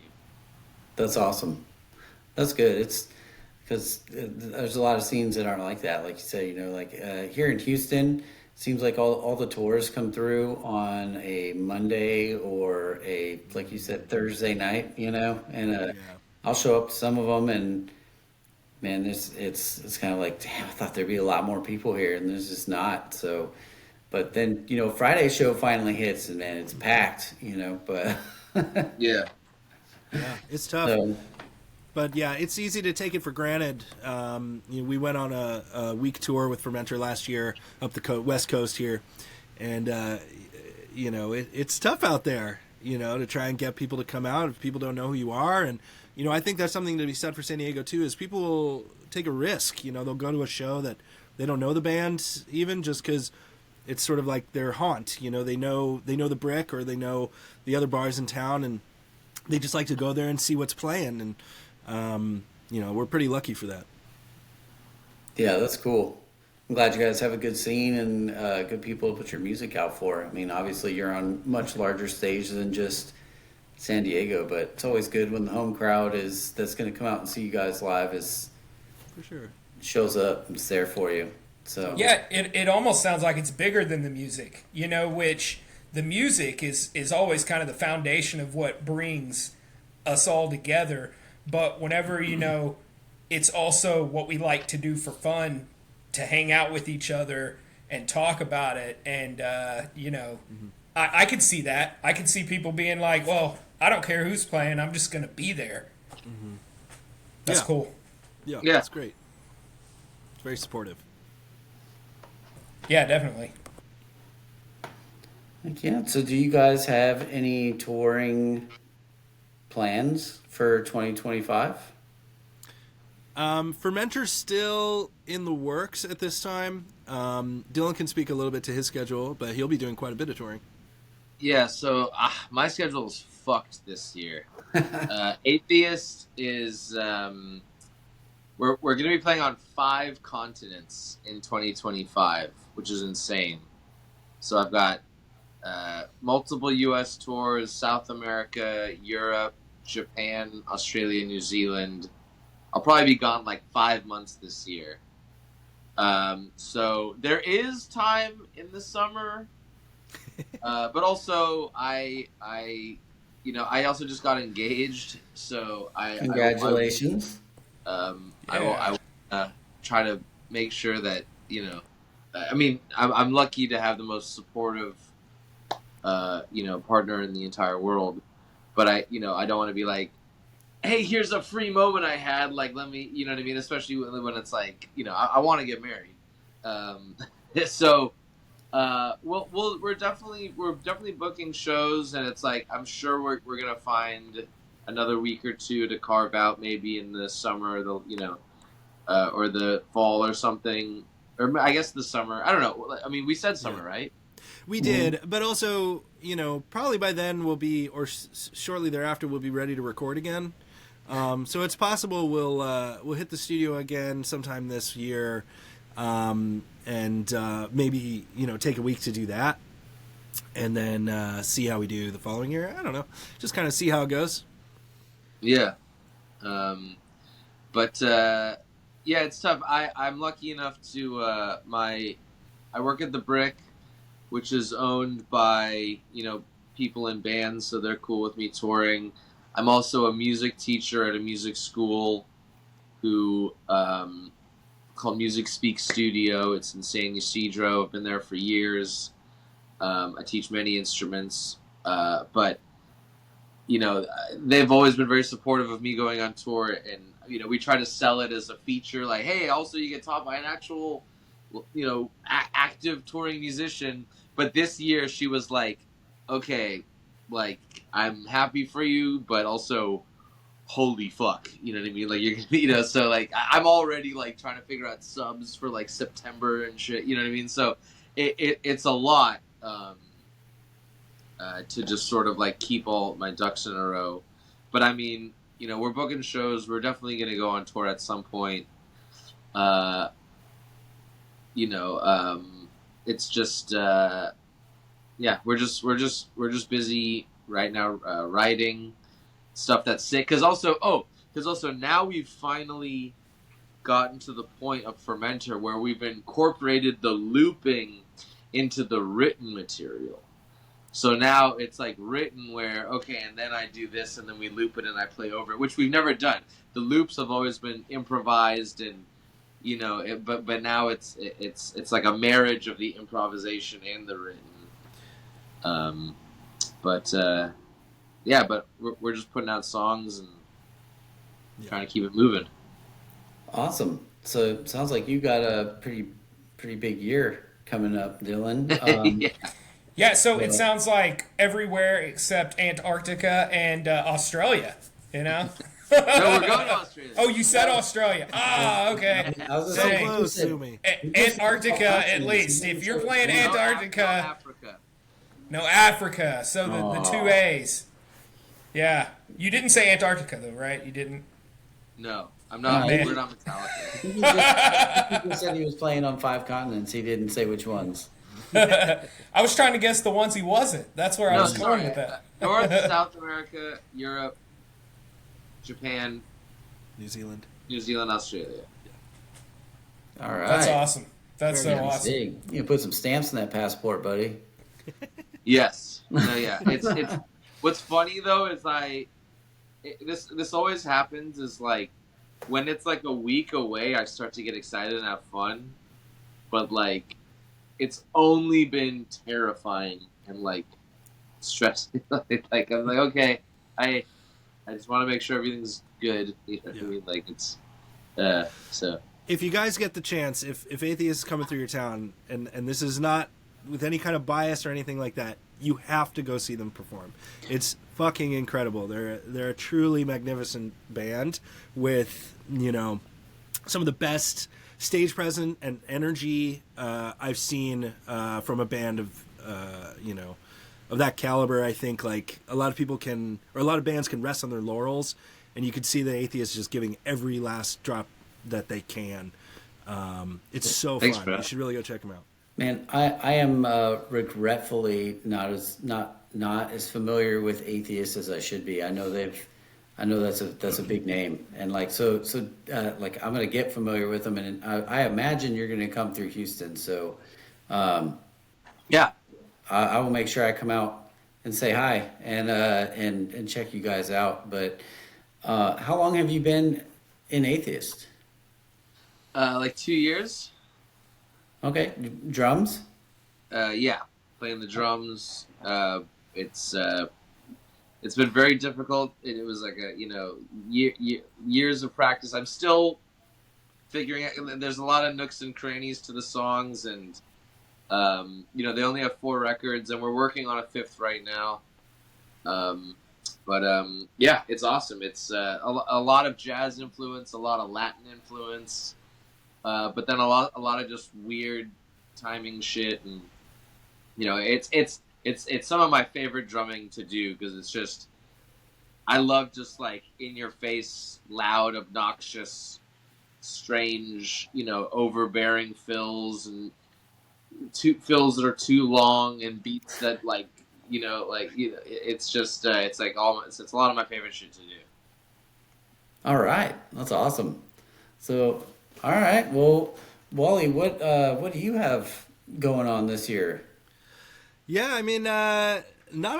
That's awesome. That's good. It's because there's a lot of scenes that aren't like that. Like you say, like here in Houston, it seems like all the tours come through on a Monday or like you said, Thursday night, and
Yeah.
I'll show up to some of them, and man, it's kind of like, damn, I thought there'd be a lot more people here, and there's just not. So, but then, Friday's show finally hits, and man, it's packed, but
Yeah.
Yeah, it's tough.
so,
But yeah, it's easy to take it for granted. We went on a week tour with Fermentor last year up the West Coast here, and it's tough out there. To try and get people to come out if people don't know who you are, and I think that's something to be said for San Diego too. Is people will take a risk. They'll go to a show that they don't know the band even just because it's sort of like their haunt. They know the Brick or they know the other bars in town, and they just like to go there and see what's playing. And we're pretty lucky for that.
yeah, that's cool. I'm glad you guys have a good scene and good people to put your music out for. I mean, obviously you're on much larger stage than just San Diego, but it's always good when the home crowd that's going to come out and see you guys live
For sure.
shows up and is there for you. So
Yeah, it almost sounds like it's bigger than the music, which the music is always kind of the foundation of what brings us all together. But whenever, it's also what we like to do for fun, to hang out with each other and talk about it. And, I could see that. I could see people being like, well, I don't care who's playing. I'm just going to be there. That's
Yeah.
cool.
Yeah,
Yeah.
that's great. It's very supportive.
Yeah, definitely.
yeah. So do you guys have any touring plans for 2025?
Fermentor's still in the works at this time. Dylan can speak a little bit to his schedule, but he'll be doing quite a bit of touring.
Yeah, so my schedule is fucked this year. Atheist is we're going to be playing on 5 continents in 2025, which is insane. So I've got multiple U.S. tours, South America, Europe, Japan, Australia, New Zealand. I'll probably be gone like 5 months this year. So there is time in the summer. But also I also just got engaged, so
Congratulations.
I will try to make sure that I'm lucky to have the most supportive partner in the entire world, but I don't want to be like, hey, here's a free moment I had, like, let me, you know what I mean, especially when it's like, I want to get married. So we're definitely booking shows, and it's like, I'm sure we're gonna find another week or two to carve out, maybe in the summer, or the fall or something, or I guess the summer. I don't know. I mean, we said summer, right?
We did, but also, probably by then we'll be, or shortly thereafter, we'll be ready to record again. So it's possible we'll hit the studio again sometime this year, and maybe take a week to do that, and then see how we do the following year. I don't know, just kind of see how it goes.
Yeah, but yeah, it's tough. I'm lucky enough to I work at the Brick, which is owned by people in bands, so they're cool with me touring. I'm also a music teacher at a music school who called Music Speak Studio. It's in San Ysidro. I've been there for years. I teach many instruments, but they've always been very supportive of me going on tour, and we try to sell it as a feature, like, hey, also you get taught by an actual active touring musician. But this year she was like, okay, like, I'm happy for you, but also, holy fuck, you know what I mean? Like, you're gonna, so like, I'm already like trying to figure out subs for like September and shit, you know what I mean? So it's a lot to just sort of like keep all my ducks in a row. But I mean, we're booking shows. We're definitely gonna go on tour at some point. it's just yeah, we're just busy right now writing stuff that's sick. Because also now we've finally gotten to the point of Fermentor where we've incorporated the looping into the written material. So now it's like written where, okay, and then I do this, and then we loop it and I play over it, which we've never done. The loops have always been improvised, and but now it's like a marriage of the improvisation and the written. But yeah, but we're just putting out songs and trying to keep it moving.
Awesome. So it sounds like you got a pretty big year coming up, Dylan.
Yeah.
Yeah, so it sounds like everywhere except Antarctica and Australia,
No, we're going to Australia.
Oh, you said Australia. Ah, okay.
I was
So
gonna say,
close, Zoomy.
Antarctica, at least. If you're playing Antarctica,
Africa.
no Africa. So the two A's. Yeah. You didn't say Antarctica, though, right? You didn't?
No, I'm not.
man.
We're not Metallica.
he said he was playing on 5 continents. He didn't say which ones.
I was trying to guess the ones he wasn't. That's where I was going with that.
North, South America, Europe, Japan,
New Zealand.
New Zealand, Australia.
All right.
That's awesome. That's so
Very
awesome.
big. You can put some stamps in that passport, buddy.
Yes. No, yeah. It's what's funny though is this always happens is like when it's like a week away, I start to get excited and have fun, but like it's only been terrifying and like stressing. Like I'm like, okay, I just want to make sure everything's good. You know what I mean? Like it's so.
If you guys get the chance, if Atheist is coming through your town, and this is not with any kind of bias or anything like that, you have to go see them perform. It's fucking incredible. They're a truly magnificent band with, some of the best stage presence and energy I've seen from a band of that caliber. I think like a lot of bands can rest on their laurels, and you could see the Atheists just giving every last drop that they can. It's so
Thanks,
fun.
bro.
You should really go check them out.
Man, I am regretfully not as familiar with Atheist as I should be. I know that's a big name, and like so like I'm gonna get familiar with them, and I imagine you're gonna come through Houston. So
Yeah.
I will make sure I come out and say hi and check you guys out. But how long have you been in Atheist?
Like 2 years.
Okay, drums.
Yeah, playing the drums. It's been very difficult. It was like years of practice. I'm still figuring out. There's a lot of nooks and crannies to the songs, and they only have 4 records, and we're working on a 5th right now. Yeah, it's awesome. It's a lot of jazz influence, a lot of Latin influence. But then a lot of just weird timing shit, and it's some of my favorite drumming to do because it's just I love just like in your face, loud, obnoxious, strange, overbearing fills and fills that are too long and beats that it's just it's like it's a lot of my favorite shit to do.
All right, that's awesome. So. All right. Well, Wally, what do you have going on this year?
Yeah, I mean, not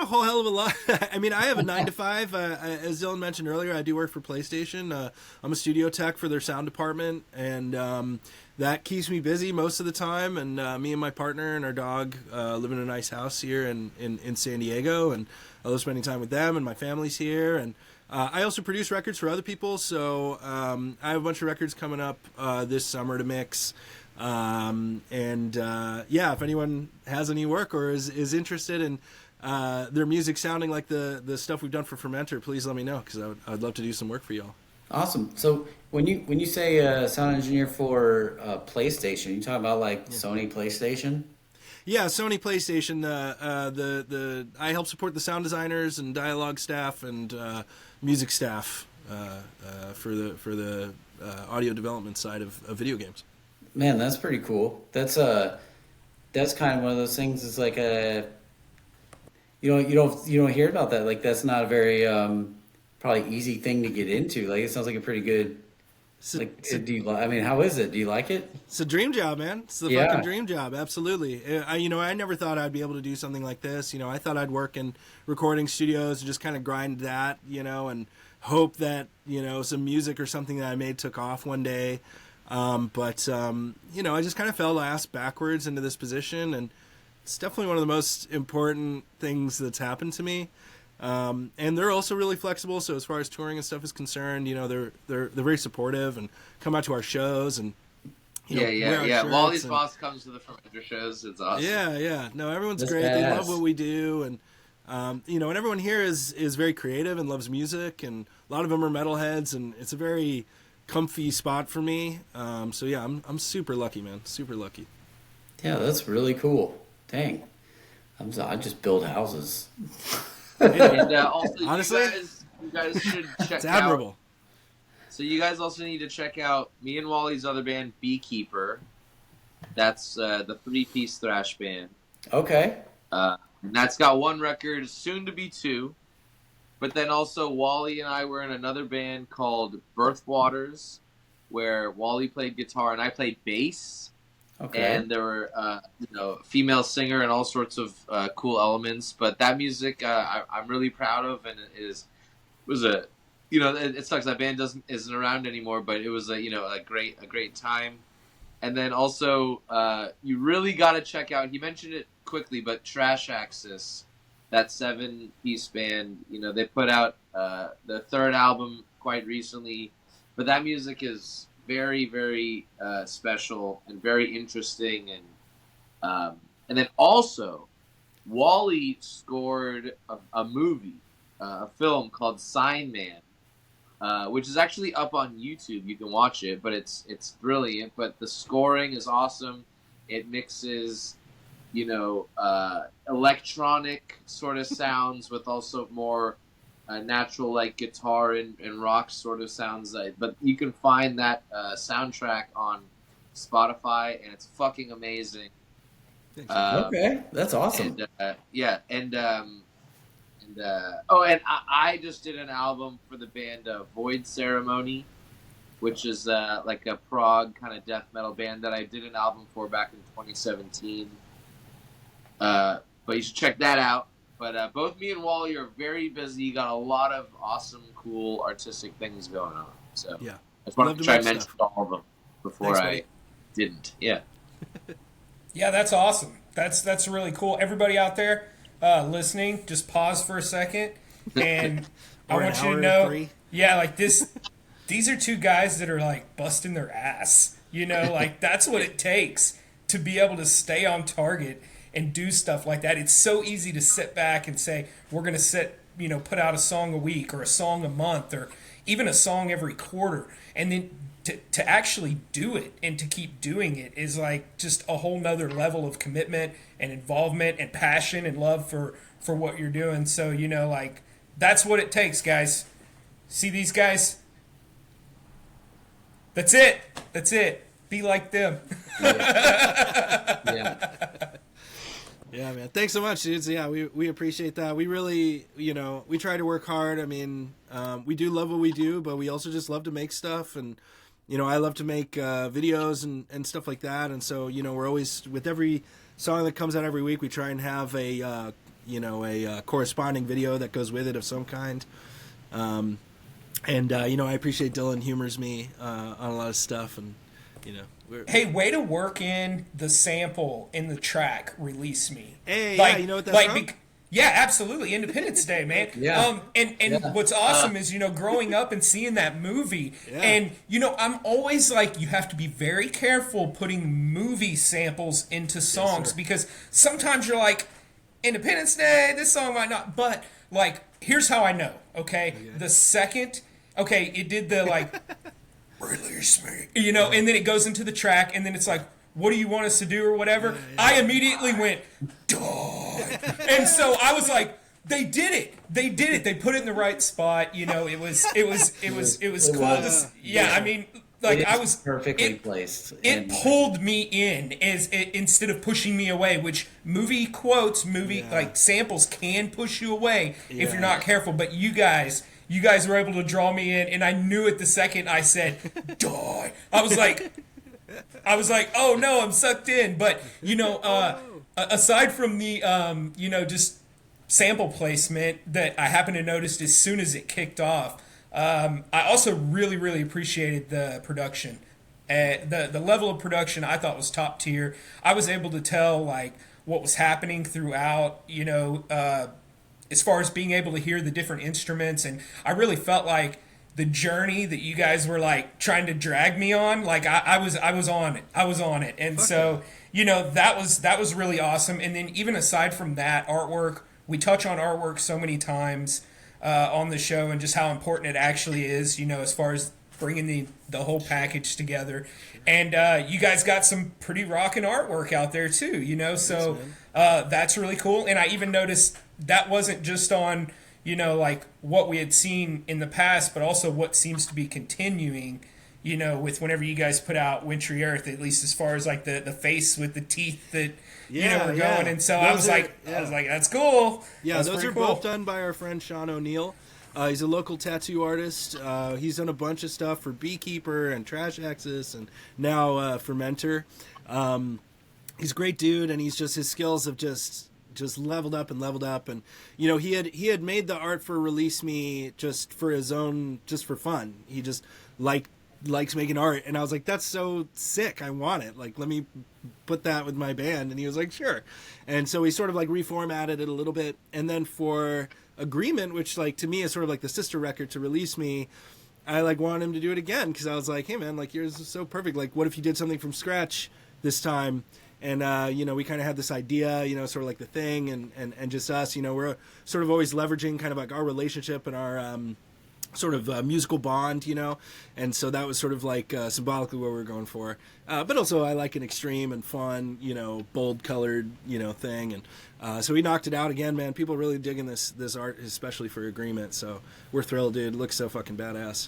a whole hell of a lot. I mean, I have a 9 to 5. As Dylan mentioned earlier, I do work for PlayStation. I'm a studio tech for their sound department, and that keeps me busy most of the time. And me and my partner and our dog live in a nice house here in San Diego, and I love spending time with them, and my family's here. And I also produce records for other people, so I have a bunch of records coming up this summer to mix. If anyone has any work or is interested in their music sounding like the stuff we've done for Fermentor, please let me know, because I'd love to do some work for y'all.
Awesome. So when you say sound engineer for PlayStation, you talking about like Sony PlayStation?
Yeah, Sony PlayStation. I help support the sound designers and dialogue staff and music staff for the audio development side of video games.
Man, that's pretty cool. That's that's kind of one of those things. It's like a you don't hear about that. Like that's not a very probably easy thing to get into. Like it sounds like a pretty good. Do you? I mean, how is it? Do you like it?
It's a dream job, man. It's the fucking dream job. Absolutely. I never thought I'd be able to do something like this. I thought I'd work in recording studios and just kind of grind that, and hope that, some music or something that I made took off one day. But I just kind of fell ass backwards into this position, and it's definitely one of the most important things that's happened to me. And they're also really flexible. So as far as touring and stuff is concerned, they're very supportive and come out to our shows and
yeah. Wally's boss comes to the Fermentor shows. It's awesome.
Yeah. No, everyone's
That's
great.
badass.
They love what we do, and and everyone here is very creative and loves music, and a lot of them are metalheads, and it's a very comfy spot for me. So yeah, I'm super lucky, man. Super lucky.
Yeah, that's really cool. Dang, I just build houses.
And also,
honestly,
you guys should check
it's admirable.
out. So you guys also need to check out me and Wally's other band, Beekeeper. That's the 3-piece thrash band.
Okay.
And that's got one record, soon to be 2. But then also Wally and I were in another band called Birthwaters, where Wally played guitar and I played bass.
Okay.
And there were, a female singer and all sorts of cool elements. But that music, I'm really proud of, and it sucks that band isn't around anymore. But it was a great time. And then also, you really got to check out. He mentioned it quickly, but TrashAxis, that 7-piece band. They put out their 3rd album quite recently, but that music is very, very special and very interesting, and then also Wally scored a movie, a film called Sign Man, which is actually up on YouTube. You can watch it, but it's brilliant. But the scoring is awesome. It mixes, electronic sort of sounds with also more natural, like guitar and rock sort of sounds. But you can find that soundtrack on Spotify, and it's fucking amazing.
Okay, that's awesome.
And I just did an album for the band Void Ceremony, which is like a prog kind of death metal band that I did an album for back in 2017. But you should check that out. But both me and Wally are very busy. Got a lot of awesome, cool, artistic things going on. So
yeah,
I just wanted to try and mention
stuff.
all of them before I didn't. Yeah.
Yeah, that's awesome. That's really cool. Everybody out there listening, just pause for a second, and I want you to know, like this. These are 2 guys that are like busting their ass. Like that's what it takes to be able to stay on target and do stuff like that. It's so easy to sit back and say, we're going to put out a song a week or a song a month or even a song every quarter. And then to actually do it and to keep doing it is like just a whole nother level of commitment and involvement and passion and love for what you're doing. So, like that's what it takes, guys. See these guys? That's it. Be like them.
Yeah.
Yeah, man. Thanks so much, dudes. Yeah, we appreciate that. We really, we try to work hard. I mean, we do love what we do, but we also just love to make stuff. And, I love to make videos and stuff like that. And so, we're always, with every song that comes out every week, we try and have a corresponding video that goes with it of some kind. I appreciate Dylan humors me on a lot of stuff. And,
hey, way to work in the sample in the track "Release Me."
Hey, yeah, you know what that's from?
Yeah, absolutely. Independence Day, man.
Yeah.
What's awesome is, growing up and seeing that movie, and, I'm always like, you have to be very careful putting movie samples into songs, because sometimes you're like, Independence Day, this song might not, but, like, here's how I know, okay? The second, it did the, like, release me, and then it goes into the track, and then it's like, what do you want us to do or whatever? I immediately went, dog. And so I was like, they did it. They put it in the right spot. It was cool. I mean, like
It
I
is
was
perfectly placed.
It
And
pulled me in instead of pushing me away, which movie like samples can push you away if you're not careful. But you guys were able to draw me in, and I knew it the second I said "die." I was like, oh no, I'm sucked in. But aside from the just sample placement that I happened to notice as soon as it kicked off, I also really, really appreciated the production. The level of production I thought was top tier. I was able to tell like what was happening throughout, as far as being able to hear the different instruments, and I really felt like the journey that you guys were like trying to drag me on, like I was on it, and so that was really awesome. And then even aside from that, artwork, we touch on artwork so many times on the show, and just how important it actually is, as far as bringing the whole package together. And you guys got some pretty rockin' artwork out there too, so that's really cool. And I even noticed that wasn't just on like what we had seen in the past, but also what seems to be continuing, with whenever you guys put out Wintry Earth, at least as far as like the face with the teeth that were going. And so I was like, that's cool.
Yeah,
that's
those are
cool.
both done by our friend Sean O'Neill. He's a local tattoo artist. He's done a bunch of stuff for Beekeeper and TrashAxis, and now Fermentor. He's a great dude, and his skills have just leveled up, and he had made the art for Release Me just for his own, just for fun. He just likes making art, and I was like, that's so sick, I want it, like let me put that with my band. And he was like, sure. And so we sort of like reformatted it a little bit, and then for Agreement, which like to me is sort of like the sister record to Release Me, I like wanted him to do it again, because I was like, hey man, like yours is so perfect, like what if you did something from scratch this time? And we kind of had this idea, sort of like the thing, and just us, we're sort of always leveraging kind of like our relationship and our sort of musical bond, and so that was sort of like symbolically what we were going for. But also I like an extreme and fun, bold colored, thing, and so we knocked it out again, man. People really digging this art, especially for Agreement. So we're thrilled, dude. It looks so fucking badass.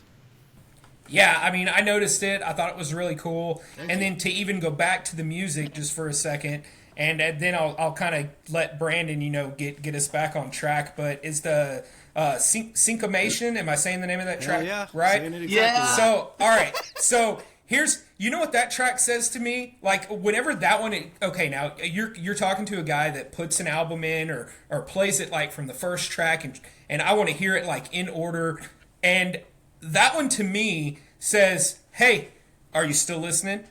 Yeah, I mean, I noticed it. I thought it was really cool. And then to even go back to the music just for a second, and then I'll kind of let Brandon, get us back on track. But is the Syncomation? Am I saying the name of that track?
Yeah,
right?
saying it exactly right.
So, all right. So here's, what that track says to me? Like, whenever that one, okay, now you're talking to a guy that puts an album in or plays it like from the first track, and I want to hear it like in order, and that one to me says, hey, are you still listening?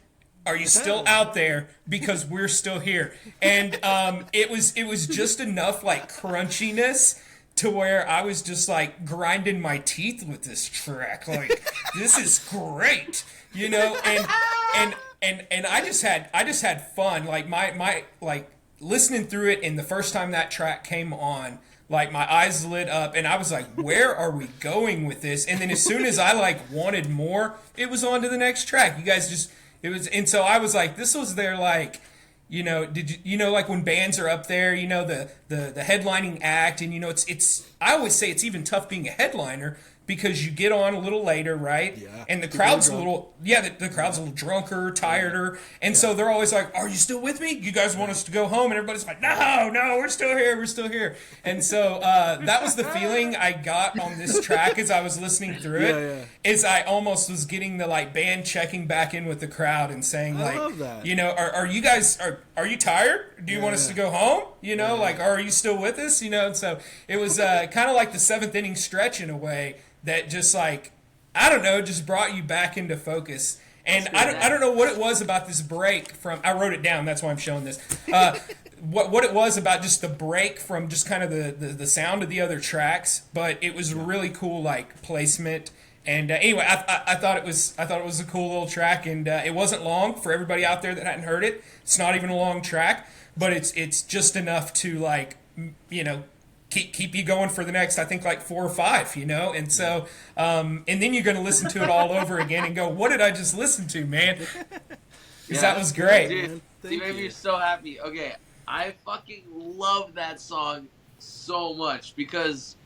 Are you still out there? Because we're still here. And it was just enough like crunchiness to where I was just like grinding my teeth with this track. Like, this is great, and I just had fun. Like my like listening through it, and the first time that track came on, like my eyes lit up, and I was like, where are we going with this? And then as soon as I like wanted more, it was on to the next track. You guys and so I was like, this was their like, did you like when bands are up there, the headlining act, and it's I always say it's even tough being a headliner, because you get on a little later, right?
Yeah.
And the crowd's the crowd's a little drunker, tireder, and so they're always like, "Are you still with me? You guys want us to go home?" And everybody's like, "No, we're still here." And so that was the feeling I got on this track as I was listening through it. Is I almost was getting the like band checking back in with the crowd and saying like,
I love that.
are you guys are you tired? Do you want us to go home? Like, are you still with us? And so it was kind of like the seventh inning stretch in a way, that just like, I don't know, just brought you back into focus. And I don't know what it was about this break from, I wrote it down, that's why I'm showing this. What it was about just the break from just kind of the sound of the other tracks, but it was really cool like placement. And anyway, I thought it was a cool little track, and it wasn't long for everybody out there that hadn't heard it. It's not even a long track, but it's just enough to like, keep you going for the next, I think, like 4 or 5, and so and then you're going to listen to it all over again and go, what did I just listen to, man? Because that was great.
Dude, you made me so happy. Okay, I fucking love that song so much, because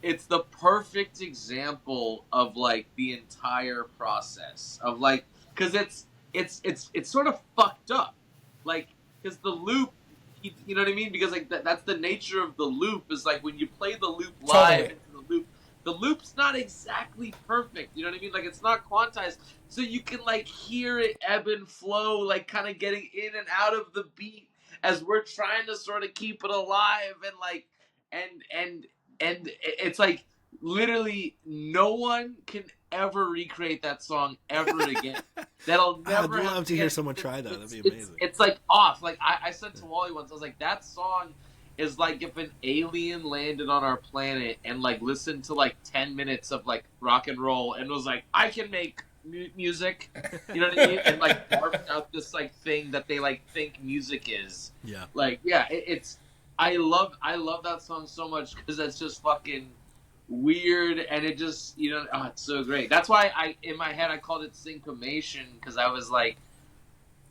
it's the perfect example of like the entire process of like, because it's sort of fucked up, like, because the loop, you know what I mean, because like that's the nature of the loop, is like when you play the loop live into the loop's not exactly perfect, you know what I mean, like it's not quantized, so you can like hear it ebb and flow, like kind of getting in and out of the beat as we're trying to sort of keep it alive, and like and and it's like literally no one can ever recreate that song ever again. That'll never.
I'd love to hear someone try that. That'd be amazing.
It's like off. Like I said to Wally once, I was like, that song is like if an alien landed on our planet and like listened to like 10 minutes of like rock and roll and was like, I can make music, you know what I mean, and like carved out this like thing that they like think music is.
Yeah.
Like yeah, it's. I love that song so much because that's just fucking weird, and it just, you know, oh, it's so great. That's why I, in my head, I called it syncopation, because I was like,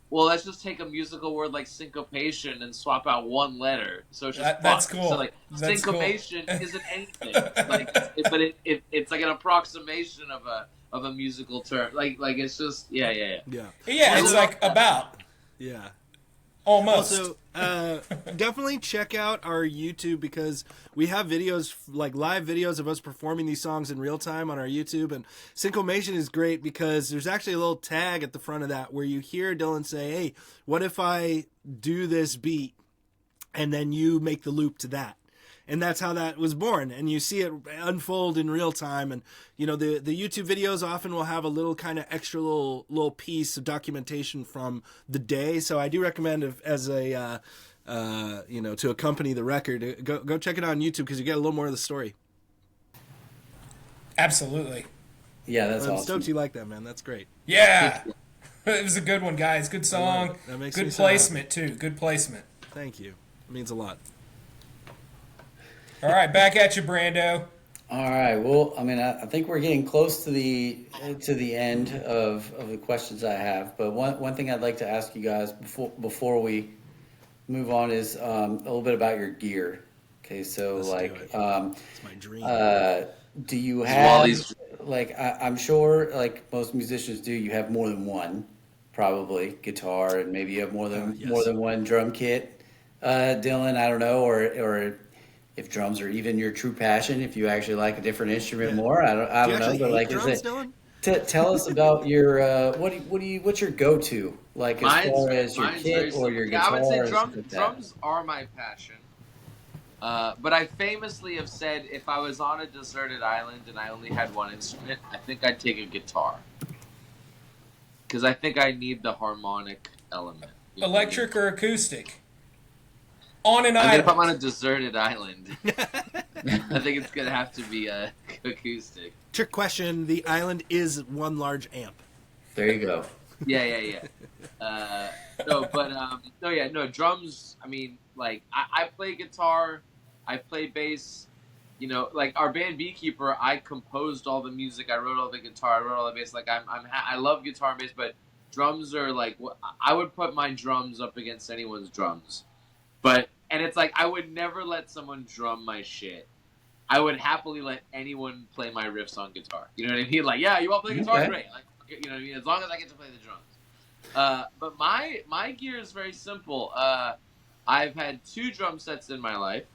well, let's just take a musical word like syncopation and swap out one letter. So it's just
that's cool.
So like
that's
syncopation
cool.
isn't anything. Like, but it's like an approximation of a musical term. Like it's just yeah.
Yeah, it's like about.
Yeah.
Almost.
Also, definitely check out our YouTube, because we have videos, like live videos of us performing these songs in real time on our YouTube. And syncopation is great because there's actually a little tag at the front of that where you hear Dylan say, hey, what if I do this beat and then you make the loop to that? And that's how that was born. And you see it unfold in real time. And, you know, the YouTube videos often will have a little kind of extra little piece of documentation from the day. So I do recommend, as a, you know, to accompany the record, go check it out on YouTube, because you get a little more of the story.
Absolutely.
Yeah, that's
I'm
awesome.
stoked you like that, man. That's great.
Yeah. It was a good one, guys. Good song.
That makes me
good
so
placement, too. Good placement.
Thank you. It means a lot.
All right, back at you, Brando.
All right. Well, I mean, I think we're getting close to the end of the questions I have. But one thing I'd like to ask you guys before we move on is a little bit about your gear. Okay, so
Let's
like,
it's my dream.
do you have like I'm sure like most musicians do, you have more than one, probably guitar, and maybe you have more than one drum kit. Dylan, I don't know, or if drums are even your true passion, if you actually like a different instrument more, I don't know, but like,
drums, Dylan?
Tell us about your what's your go-to, like as far as your kit or your guitar?
I would say drums are my passion. But I famously have said, if I was on a deserted island and I only had one instrument, I think I'd take a guitar, because I think I need the harmonic element.
Electric or acoustic? On an
I mean,
island.
if I'm on a deserted island, I think it's gonna have to be acoustic.
Trick question: the island is one large amp.
There you go.
Yeah. No, drums. I mean, like I play guitar, I play bass. You know, like our band Beekeeper, I composed all the music, I wrote all the guitar, I wrote all the bass. Like I love guitar and bass, but drums are like, I would put my drums up against anyone's drums. And it's like, I would never let someone drum my shit. I would happily let anyone play my riffs on guitar. You know what I mean? Like, yeah, you want to play guitar?
Okay.
Great. Like, you know what I mean? As long as I get to play the drums. But my gear is very simple. I've had 2 drum sets in my life.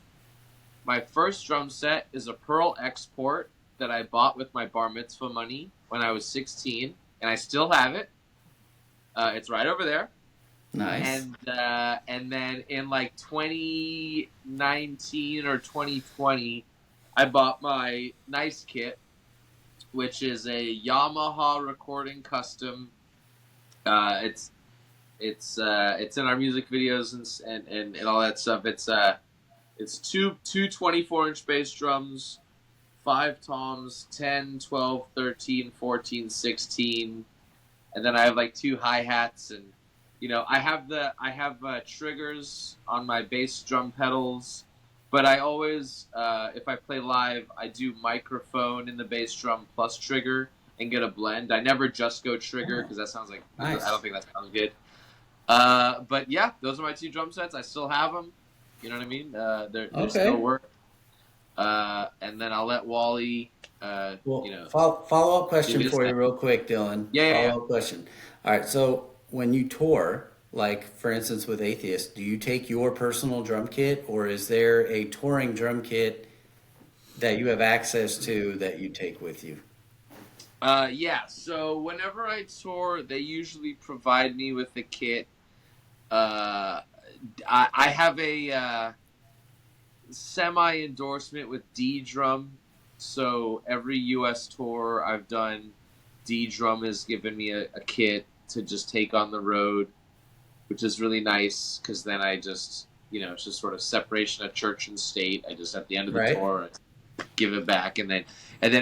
My first drum set is a Pearl Export that I bought with my bar mitzvah money when I was 16, and I still have it. It's right over there.
Nice.
And then in like 2019 or 2020, I bought my nice kit, which is a Yamaha recording custom. It's in our music videos and all that stuff. It's two 24-inch bass drums, 5 toms, 10, 12, 13, 14, 16, and then I have like 2 hi-hats, and you know, I have triggers on my bass drum pedals, but I always, if I play live, I do microphone in the bass drum plus trigger and get a blend. I never just go trigger, because that sounds like,
nice.
I don't think that sounds good. But yeah, those are my 2 drum sets. I still have them. You know what I mean? They still work. and then I'll let Wally.
Well,
You know,
follow up question
this
for you,
thing.
real quick, Dylan.
Yeah.
Follow up question. All right, so when you tour, like for instance with Atheist, do you take your personal drum kit, or is there a touring drum kit that you have access to that you take with you?
Yeah. So whenever I tour, they usually provide me with a kit. I have a semi endorsement with D Drum. So every U.S. tour I've done, D Drum has given me a kit to just take on the road, which is really nice because then I just, it's just sort of separation of church and state. I just, at the end of the
Right.
tour, I give it back. And then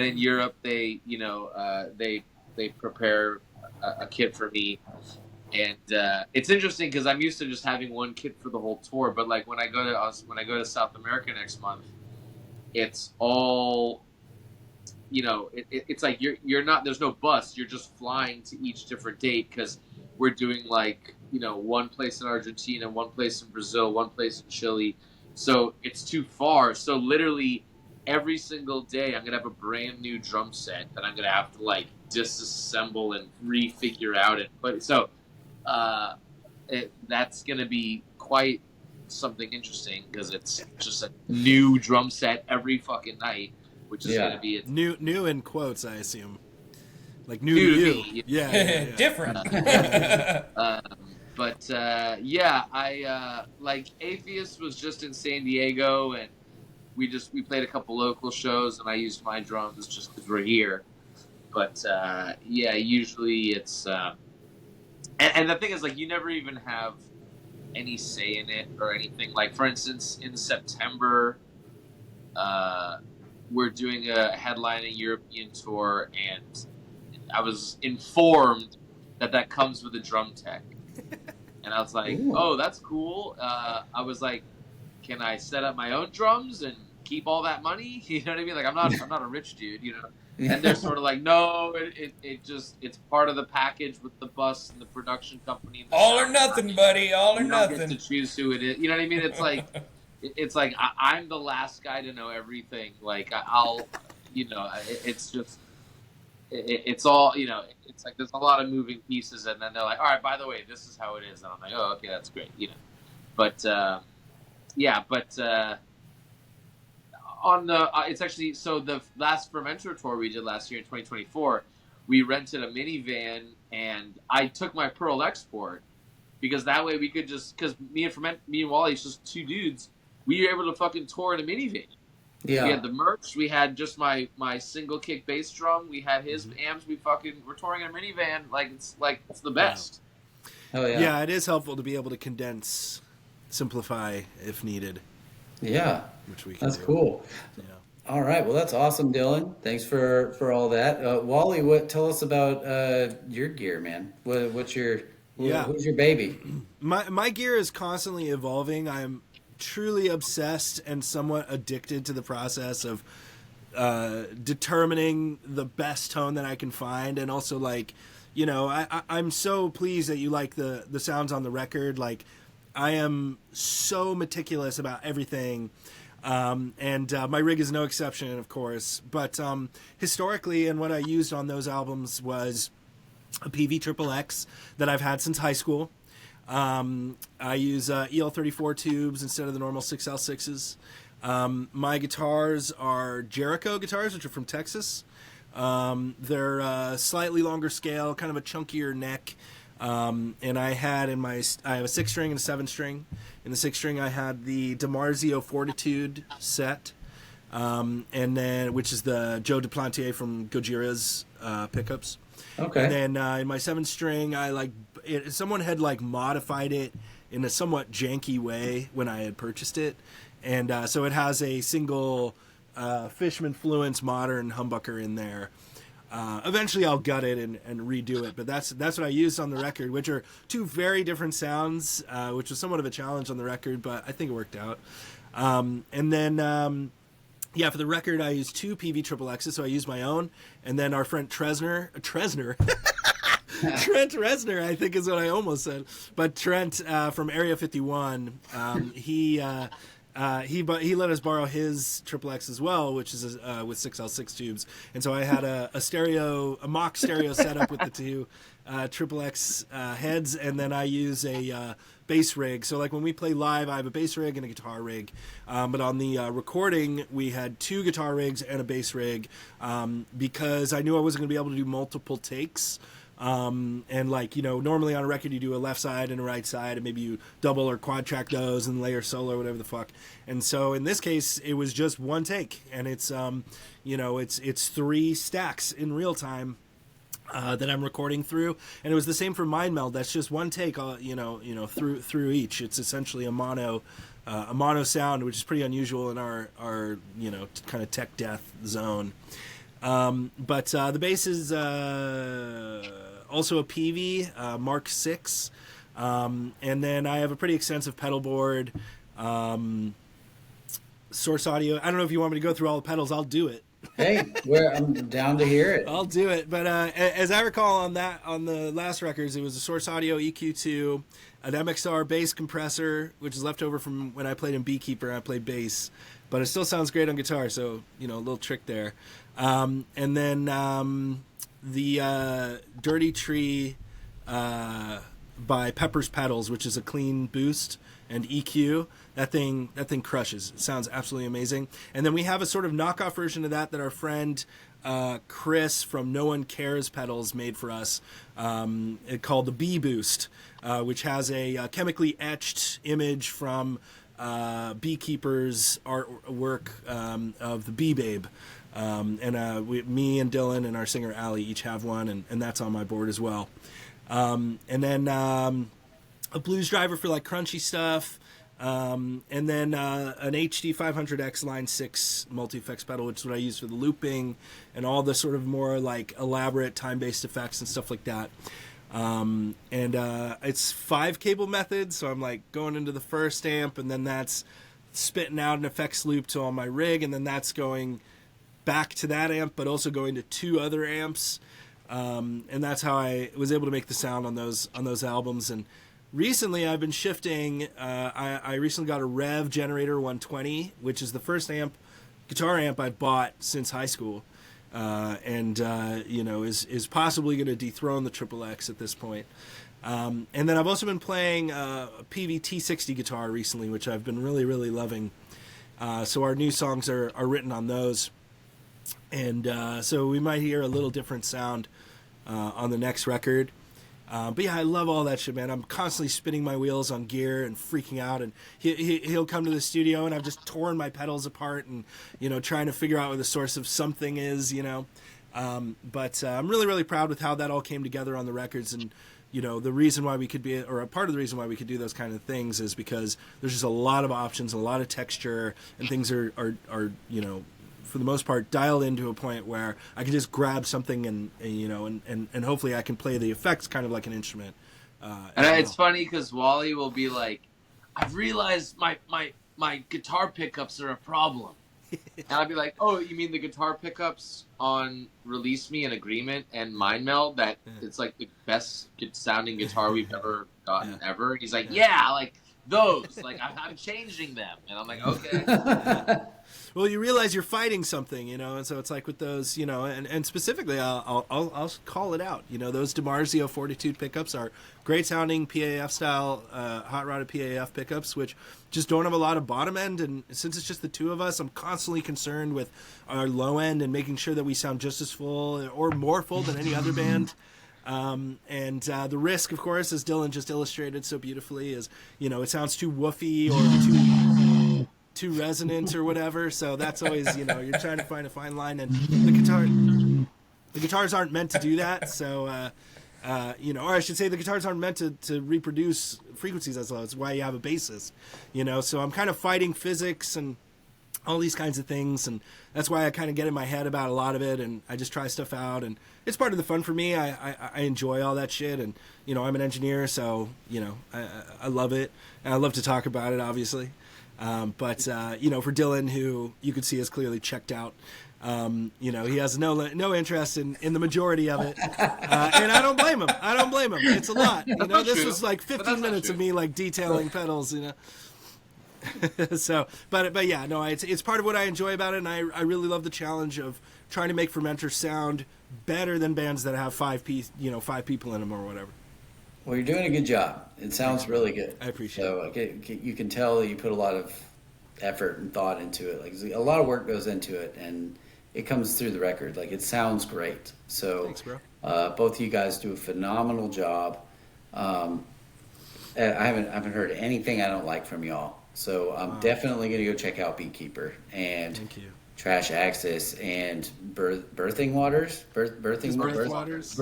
in Europe, they, they prepare a kit for me. And it's interesting because I'm used to just having one kit for the whole tour. But like when I go to South America next month, it's all, it's like you're not, there's no bus. You're just flying to each different date because we're doing like, one place in Argentina, one place in Brazil, one place in Chile. So it's too far. So literally every single day I'm going to have a brand new drum set that I'm going to have to like disassemble and refigure out. That's going to be quite something interesting because it's just a new drum set every fucking night, which is going to be
new in quotes, I assume, like new
to
you.
me.
Yeah.
Different.
I like Atheist was just in San Diego, and we played a couple local shows, and I used my drums just because we're here. But usually it's and the thing is, like, you never even have any say in it or anything. Like, for instance, in September, we're doing a headlining European tour, and I was informed that comes with a drum tech. And I was like,
Ooh.
oh, that's cool. I was like, can I set up my own drums and keep all that money? You know what I mean? Like, I'm not a rich dude, And they're sort of like, no, it's part of the package with the bus and the production company. And the
All or nothing, buddy. All or
you don't
nothing.
get to choose who it is. You know what I mean? It's like, I'm the last guy to know everything. Like I'll, it's just, it's all, it's like there's a lot of moving pieces, and then they're like, all right, by the way, this is how it is, and I'm like, oh, okay, that's great, But on the it's actually, so the last Fermentor tour we did last year in 2024, we rented a minivan, and I took my Pearl Export because that way we could just, because me and Wally, it's just two dudes, we were able to fucking tour in a minivan.
Yeah.
We had the merch, we had just my single kick bass drum, we had his amps, we're touring in a minivan, it's the best.
Oh yeah.
Yeah, it is helpful to be able to condense, simplify if needed.
Yeah.
Which we can
That's
do.
cool.
Yeah.
All right. Well, that's awesome, Dylan. Thanks for all that. Wally, tell us about your gear, man. Who's your baby?
My gear is constantly evolving. I'm truly obsessed and somewhat addicted to the process of determining the best tone that I can find, and also I'm so pleased that you like the sounds on the record. Like, I am so meticulous about everything. And my rig is no exception, of course. But historically, and what I used on those albums was a PV XXX that I've had since high school. I use EL34 tubes instead of the normal 6L6s. My guitars are Jericho guitars, which are from Texas. They're slightly longer scale, kind of a chunkier neck. And I have a 6-string and a 7-string. In the 6-string, I had the DiMarzio Fortitude set, and then, which is the Joe Duplantier from Gojira's pickups.
Okay.
And then in my 7-string, someone had modified it in a somewhat janky way when I had purchased it, and so it has a single Fishman Fluence modern humbucker in there. Eventually I'll gut it and redo it, but that's what I used on the record, which are two very different sounds, which was somewhat of a challenge on the record, but I think it worked out. And then, for the record, I used two PV XXXs, so I used my own, and then our friend Trent Reznor, I think is what I almost said, but Trent from Area 51, he he let us borrow his Triple X as well, which is with 6L6 tubes, and so I had a mock stereo setup with the two Triple X heads, and then I use a bass rig. So like when we play live, I have a bass rig and a guitar rig, but on the recording we had 2 guitar rigs and a bass rig, because I knew I wasn't going to be able to do multiple takes. And like, normally on a record you do a left side and a right side, and maybe you double or quad track those and layer solo or whatever the fuck. And so in this case it was just one take, and it's it's 3 stacks in real time that I'm recording through, and it was the same for Mind Meld. That's just one take, through each. It's essentially a mono sound, which is pretty unusual in our kind of tech death zone. But the bass is also a Peavey Mark 6, and then I have a pretty extensive pedal board, source audio. I don't know if you want me to go through all the pedals. I'll do it.
Hey, I'm down to hear it.
I'll do it. But as I recall on the last records, it was a Source Audio EQ2, an MXR bass compressor, which is left over from when I played in Beekeeper. I played bass, but it still sounds great on guitar. So a little trick there. And then the Dirty Tree by Pepper's Pedals, which is a clean boost and EQ. That thing crushes. It sounds absolutely amazing. And then we have a sort of knockoff version of that our friend Chris from No One Cares Pedals made for us, called the Bee Boost, which has a chemically etched image from Beekeeper's artwork of the Bee Babe. Me and Dylan and our singer Allie each have one, and that's on my board as well. And then a blues driver for like crunchy stuff. And then an HD 500X Line 6 multi-effects pedal, which is what I use for the looping and all the sort of more like elaborate time-based effects and stuff like that. And it's 5 cable methods, so I'm like going into the first amp, and then that's spitting out an effects loop to all my rig, and then that's going back to that amp, but also going to 2 other amps. And that's how I was able to make the sound on those albums. And recently I've been shifting. I recently got a Rev Generator 120, which is the first guitar amp I've bought since high school, and is possibly going to dethrone the Triple X at this point. And then I've also been playing a PV T60 guitar recently, which I've been really, really loving. So our new songs are written on those, and so we might hear a little different sound on the next record. But yeah, I love all that shit, man. I'm constantly spinning my wheels on gear and freaking out. And he'll come to the studio, and I've just torn my pedals apart and, trying to figure out where the source of something is, But I'm really, really proud with how that all came together on the records. And, the reason why we could be, or a part of the reason why we could do those kind of things is because there's just a lot of options, a lot of texture, and things are for the most part dialed into a point where I can just grab something and hopefully I can play the effects kind of like an instrument.
And it's funny because Wally will be like, I've realized my guitar pickups are a problem. And I'll be like, oh, you mean the guitar pickups on Release Me and Agreement and Mind Meld? That it's like the best sounding guitar we've ever gotten ever. And he's like, yeah, like those. Like I'm changing them. And I'm like, okay.
Well, you realize you're fighting something, and so it's like with those, and specifically, I'll call it out. Those DiMarzio Fortitude pickups are great sounding PAF style, hot rodded PAF pickups, which just don't have a lot of bottom end. And since it's just the two of us, I'm constantly concerned with our low end and making sure that we sound just as full or more full than any other band. And the risk, of course, as Dylan just illustrated so beautifully, is it sounds too woofy or too resonant or whatever. So that's always you're trying to find a fine line, and the guitars aren't meant to do that. So or I should say the guitars aren't meant to reproduce frequencies as low. It's why you have a bassist. So I'm kind of fighting physics and all these kinds of things, and that's why I kind of get in my head about a lot of it, and I just try stuff out, and it's part of the fun for me. I enjoy all that shit, and I'm an engineer, so I love it, and I love to talk about it, obviously. But for Dylan, who you could see is clearly checked out, he has no interest in the majority of it, and I don't blame him. It's a lot. This was like 15 minutes of me like detailing pedals, So, but yeah, no, it's part of what I enjoy about it, and I really love the challenge of trying to make Fermentor sound better than bands that have 5 people in them or whatever.
Well, you're doing a good job. It sounds really good.
I appreciate
it. So you can tell that you put a lot of effort and thought into it. Like a lot of work goes into it, and it comes through the record. Like it sounds great. So
Thanks, bro.
Both of you guys do a phenomenal job. I haven't heard anything I don't like from y'all. So I'm definitely going to go check out Beekeeper and
Thank you.
TrashAxis and Birthwaters. Birthwaters.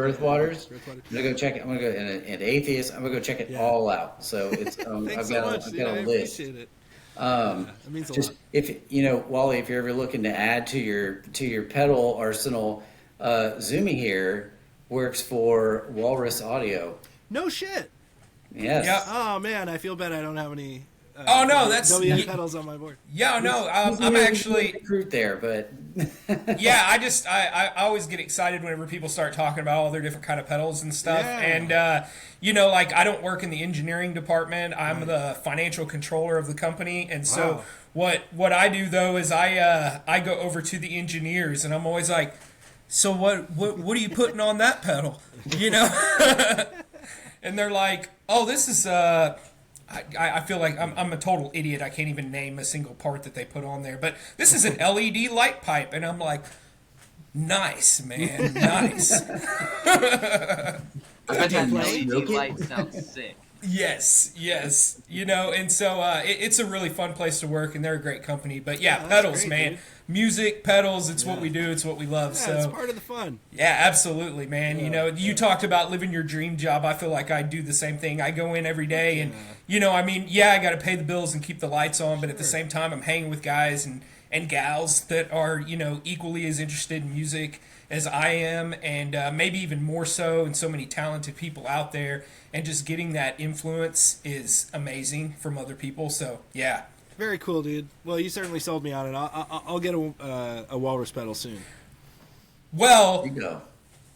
I'm gonna go check it. I'm gonna go and Atheist. I'm gonna go check it all out. So it's I've got a list.
Appreciate it.
That
means a
just
lot.
if Wally, if you're ever looking to add to your pedal arsenal, Zoomy here works for Walrus Audio.
No shit.
Yes.
Yep.
Oh man, I feel bad I don't have any.
Oh no, that's
WM pedals on my board.
Yeah, no,
He's
I'm
the
actually
recruit there, but
yeah. I always get excited whenever people start talking about all their different kind of pedals and stuff.
Yeah.
And like I don't work in the engineering department. I'm the financial controller of the company, and so what I do though is I go over to the engineers, and I'm always like, so what are you putting on that pedal? And they're like, oh, this is I feel like I'm a total idiot. I can't even name a single part that they put on there. But this is an LED light pipe. And I'm like, nice, man. Nice.
I bet that LED light sounds sick.
Yes. And so it's a really fun place to work, and they're a great company. But yeah, pedals,
great,
man.
Dude.
Music, pedals, it's what we do, it's what we love.
Yeah,
so
it's part of the fun.
yeah, absolutely, man. You talked about living your dream job. I feel like I do the same thing. I go in every day and, I got to pay the bills and keep the lights on, but at the same time, I'm hanging with guys and gals that are, equally as interested in music as I am, and maybe even more so, and so many talented people out there, and just getting that influence is amazing from other people. So, yeah.
Very cool, dude. Well, you certainly sold me on it. I'll get a walrus pedal soon.
Well,
you go.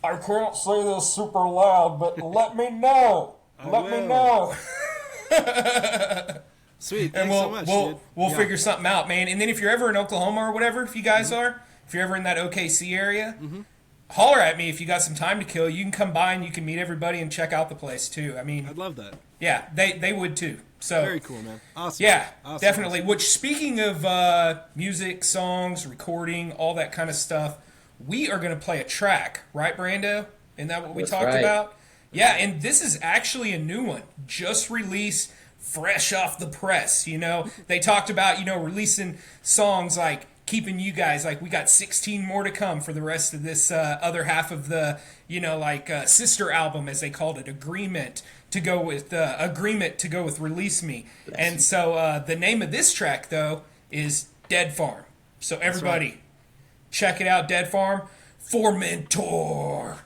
I can't say this super loud, but let me know. Let me know.
Sweet.
And
Thanks so much, dude.
we'll figure something out, man. And then if you're ever in Oklahoma or whatever, if you guys are, if you're ever in that OKC area, holler at me if you got some time to kill. You can come by and you can meet everybody and check out the place too. I mean,
I'd love that.
yeah, they would too. So
Very cool, man. Awesome.
yeah,
Awesome.
definitely. Which, speaking of music, songs, recording, all that kind of stuff, we are going to play a track, right, Brando? Isn't that what we talked about? Yeah, and this is actually a new one, just released, fresh off the press. They talked about releasing songs like keeping you guys, like we got 16 more to come for the rest of this other half of the sister album, as they called it, agreement to go with Release Me. And so the name of this track though is Dead Farm. So everybody check it out, Dead Farm, Fermentor.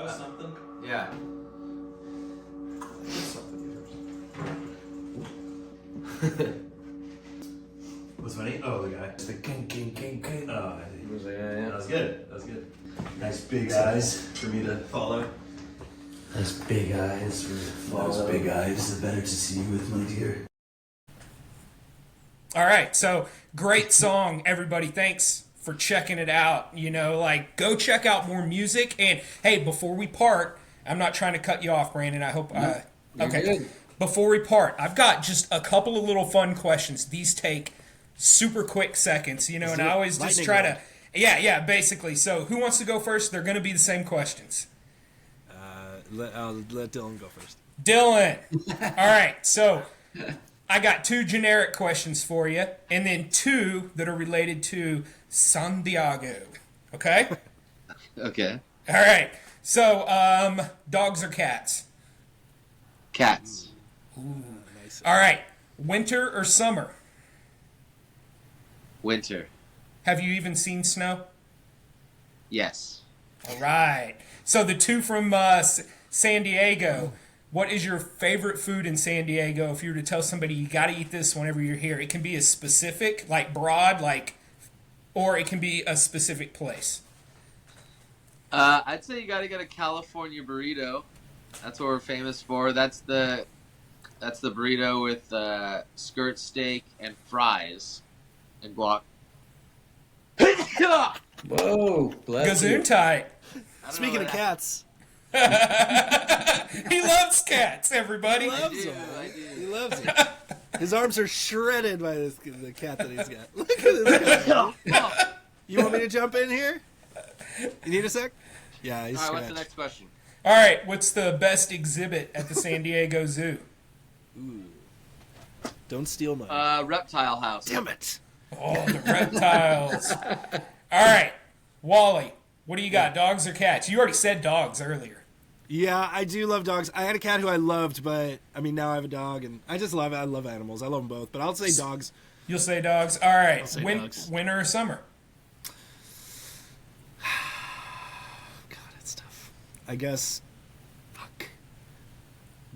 was something.
Yeah.
What's funny? Oh, the guy. The king. Oh, he was like, yeah. That was good. That was good. Nice big eyes for me to follow. Nice big eyes for me to follow. Those big eyes, the better to see you with, my dear.
All right, so great song, everybody. Thanks for checking it out. You know, like, go check out more music. And hey, before we part, I'm not trying to cut you off, Brandon. I hope. Okay.
Good.
Before we part, I've got just a couple of little fun questions. These take super quick seconds, you know, and I always just try to. Yeah, basically. So, who wants to go first? They're going to be the same questions.
I'll let Dylan go first.
Dylan. All right, so I got 2 generic questions for you, and then 2 that are related to San Diego. Okay?
Okay.
All right. So, dogs or cats?
Cats.
Nice.
All right. Winter or summer?
Winter.
Have you even seen snow?
Yes.
All right. So the 2 from San Diego. What is your favorite food in San Diego? If you were to tell somebody you got to eat this whenever you're here, it can be as specific, like broad, like, or it can be a specific place.
I'd say you got to get a California burrito. That's what we're famous for. That's the burrito with skirt steak and fries and guac.
Whoa, bless you.
Gesundheit.
Speaking of cats,
He loves cats, everybody.
he loves them. He loves them. His arms are shredded by the cat that he's got. Look at this guy. You want me to jump in here? You need a sec? Yeah, he's
All right, what's
scratched.
the next question?
All right, what's the best exhibit at the San Diego Zoo?
Don't steal mine.
Reptile House.
Damn it.
Oh, the reptiles. All right, Wally, what do you got, dogs or cats? You already said dogs earlier.
Yeah, I do love dogs. I had a cat who I loved, but I mean now I have a dog, and I just love it. I love animals. I love them both, but I'll say dogs.
You'll say dogs. All right,
I'll say dogs.
Winter or summer?
God, it's tough. I guess. Fuck.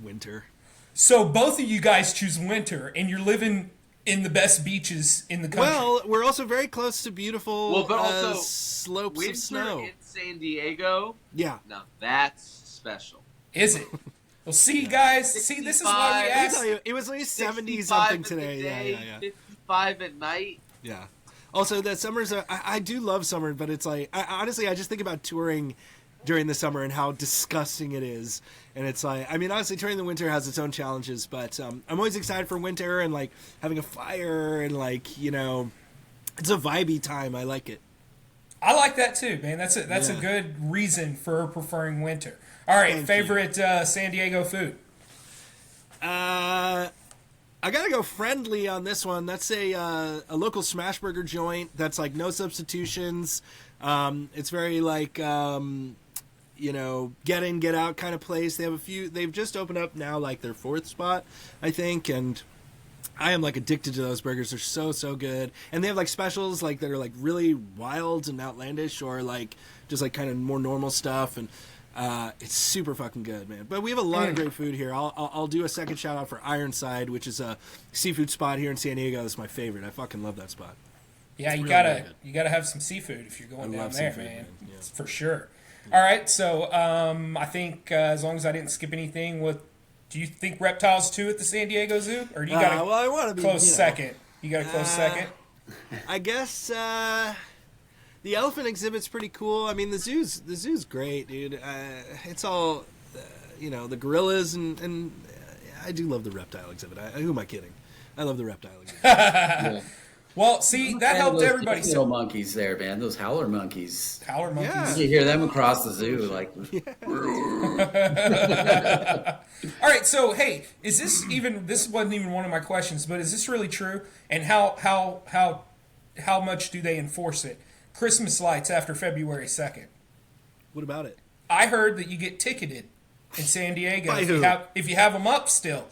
Winter.
So both of you guys choose winter, and you're living in the best beaches in the country.
Well, we're also very close to beautiful
But also
slopes
winter
of snow.
in San Diego.
Yeah.
Now that's special.
Is it? Well, see, guys. See, this is why we
65.
Let me
asked.
tell you, it was like 70
65
something
in the
today.
day,
Yeah.
55 at night.
Yeah. Also, that summers, I do love summer, but it's like, honestly, I just think about touring during the summer and how disgusting it is. And it's like, I mean, honestly, touring the winter has its own challenges, but I'm always excited for winter and like having a fire and like, you know, it's a vibey time. I like it.
I like that too, man. That's a
Yeah.
good reason for preferring winter. All right,
Thank
favorite San Diego food?
I gotta go friendly on this one. That's a local smash burger joint. That's like no substitutions. It's very like you know, get in, get out kind of place. They have a few. They've just opened up now, like their 4th spot, I think, and I am like addicted to those burgers. They're so good, and they have like specials like that are like really wild and outlandish, or like just like kind of more normal stuff, and it's super fucking good, man. But we have a lot of great food here. I'll do a second shout out for Ironside, which is a seafood spot here in San Diego. That's my favorite. I fucking love that spot.
Yeah, you
really
gotta
good.
you gotta have some seafood if you're going
I
down
love
there,
seafood,
man.
man. Yeah.
It's for sure. All right, so I think as long as I didn't skip anything, do you think reptiles too at the San Diego Zoo, or do you got a
well, I want to be
close
you know,
second? You got a close second.
I guess the elephant exhibit's pretty cool. I mean, the zoo's great, dude. It's all you know, the gorillas and I do love the reptile exhibit. Who am I kidding? I love the reptile exhibit.
Yeah.
Well, see, that
And
helped
those
everybody.
little monkeys there, man. Those howler monkeys.
Howler monkeys.
Yeah.
You hear them across the zoo, like.
All right, so hey, is this even? This wasn't even one of my questions, but is this really true? And how much do they enforce it? Christmas lights after February 2nd.
What about it?
I heard that you get ticketed in San Diego
By
if
who?
you have them up still.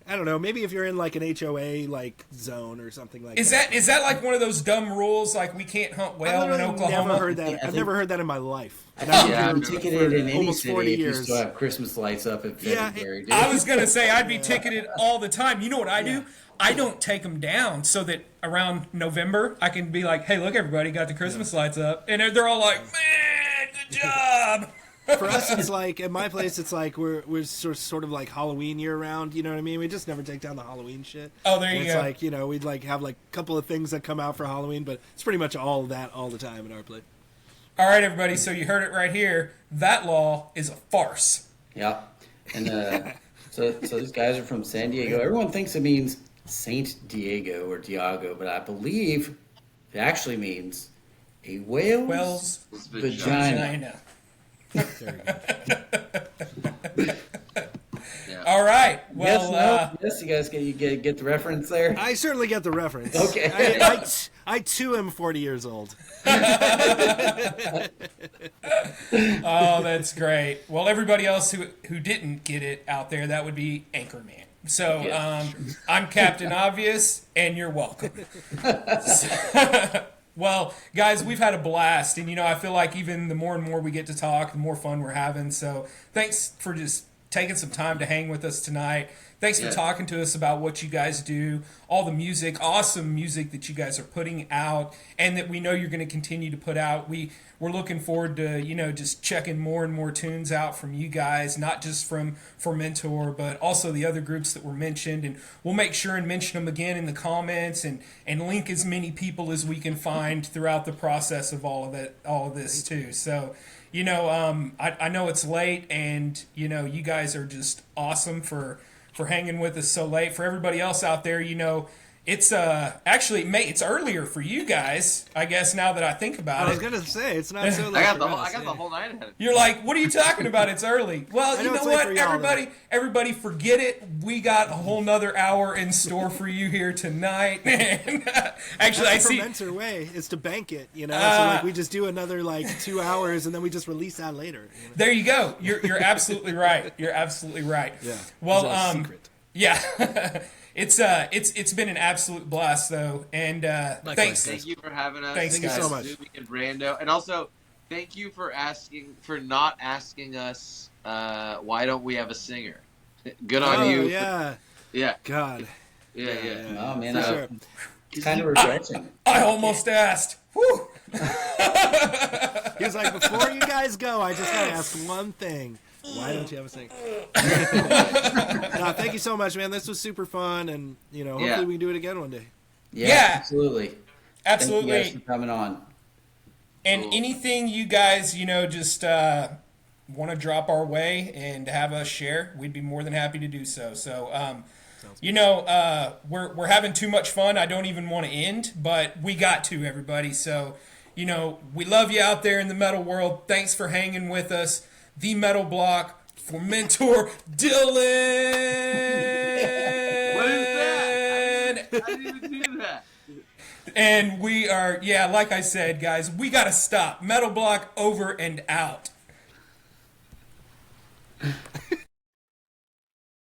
I don't know. Maybe if you're in like an HOA like zone or something like
Is that like one of those dumb rules, like we can't hunt
I've
whale in
literally
Oklahoma?
never heard that.
I
I've
think-
never heard that in my life.
I think
Yeah,
you'd be ticketed in any
almost
city
40
if you
years.
still have Christmas lights up in
Yeah,
February. dude.
I was gonna say I'd be ticketed all the time. You know what I do? I don't take them down so that around November I can be like, "Hey, look, everybody got the Christmas lights up," and they're all like, "Man, good job."
For us, it's like at my place, it's like we're sort of like Halloween year round. You know what I mean? We just never take down the Halloween shit.
Oh, there you
it's
go.
like we'd like have like a couple of things that come out for Halloween, but it's pretty much all that all the time in our place.
All right, everybody. So you heard it right here. That law is a farce.
Yeah. And so these guys are from San Diego. Everyone thinks it means Saint Diego or Diago, but I believe it actually means a whale's
Whale's
vagina.
Yeah.
All right.
Yes,
Well,
no? Yes, you guys get the reference there?
I certainly get the reference.
Okay.
I too am 40 years old.
oh, that's great. Well, everybody else who didn't get it out there, that would be Anchorman. So I'm Captain Obvious, and you're welcome. Well, guys, we've had a blast, and I feel like even the more and more we get to talk, the more fun we're having. So thanks for just taking some time to hang with us tonight. Thanks for talking to us about what you guys do, all the music, awesome music that you guys are putting out, and that we know you're going to continue to put out. We're looking forward to, just checking more and more tunes out from you guys, not just from Fermentor, but also the other groups that were mentioned. And we'll make sure and mention them again in the comments and link as many people as we can find throughout the process of all of this too. So, I know it's late, and, you guys are just awesome for hanging with us so late. For everybody else out there, it's actually it's earlier for you guys, I guess, now that I think about
I was
it.
gonna say it's not so late.
I got
for
the
us,
whole night ahead.
You're like, what are you talking about? It's early. Well,
I
you
know
know
it's late
what,
for y'all,
everybody forget it. We got a whole nother hour in store for you here tonight. And, actually, I
That's the
see.
Fermentor way is to bank it, so like we just do another like 2 hours and then we just release that later.
There you go. You're absolutely right. You're absolutely right.
Yeah.
Well,
It's a secret.
yeah. It's been an absolute blast though, and thanks.
Thank you for having us.
Thanks,
Thank you
guys.
so much.
Zoomy and Brando, and also thank you for not asking us why don't we have a singer. Good on you.
Yeah.
Yeah.
God.
Yeah.
Oh, man.
For sure.
It's kind of refreshing.
I almost asked. Whew.
He was like, before you guys go, I just gotta ask one thing. Why don't you have a singer? No, thank you so much, man. This was super fun, and hopefully we can do it again one day.
Yeah, absolutely.
Absolutely.
Thank you guys for coming on.
And anything you guys, just want to drop our way and have us share, we'd be more than happy to do so. So, we're having too much fun. I don't even want to end, but we got to, everybody. So, we love you out there in the metal world. Thanks for hanging with us. The Metal Block, Fermentor, Dylan.
What is that? I didn't even do that.
And we are, like I said, guys, we got to stop. Metal Block over and out.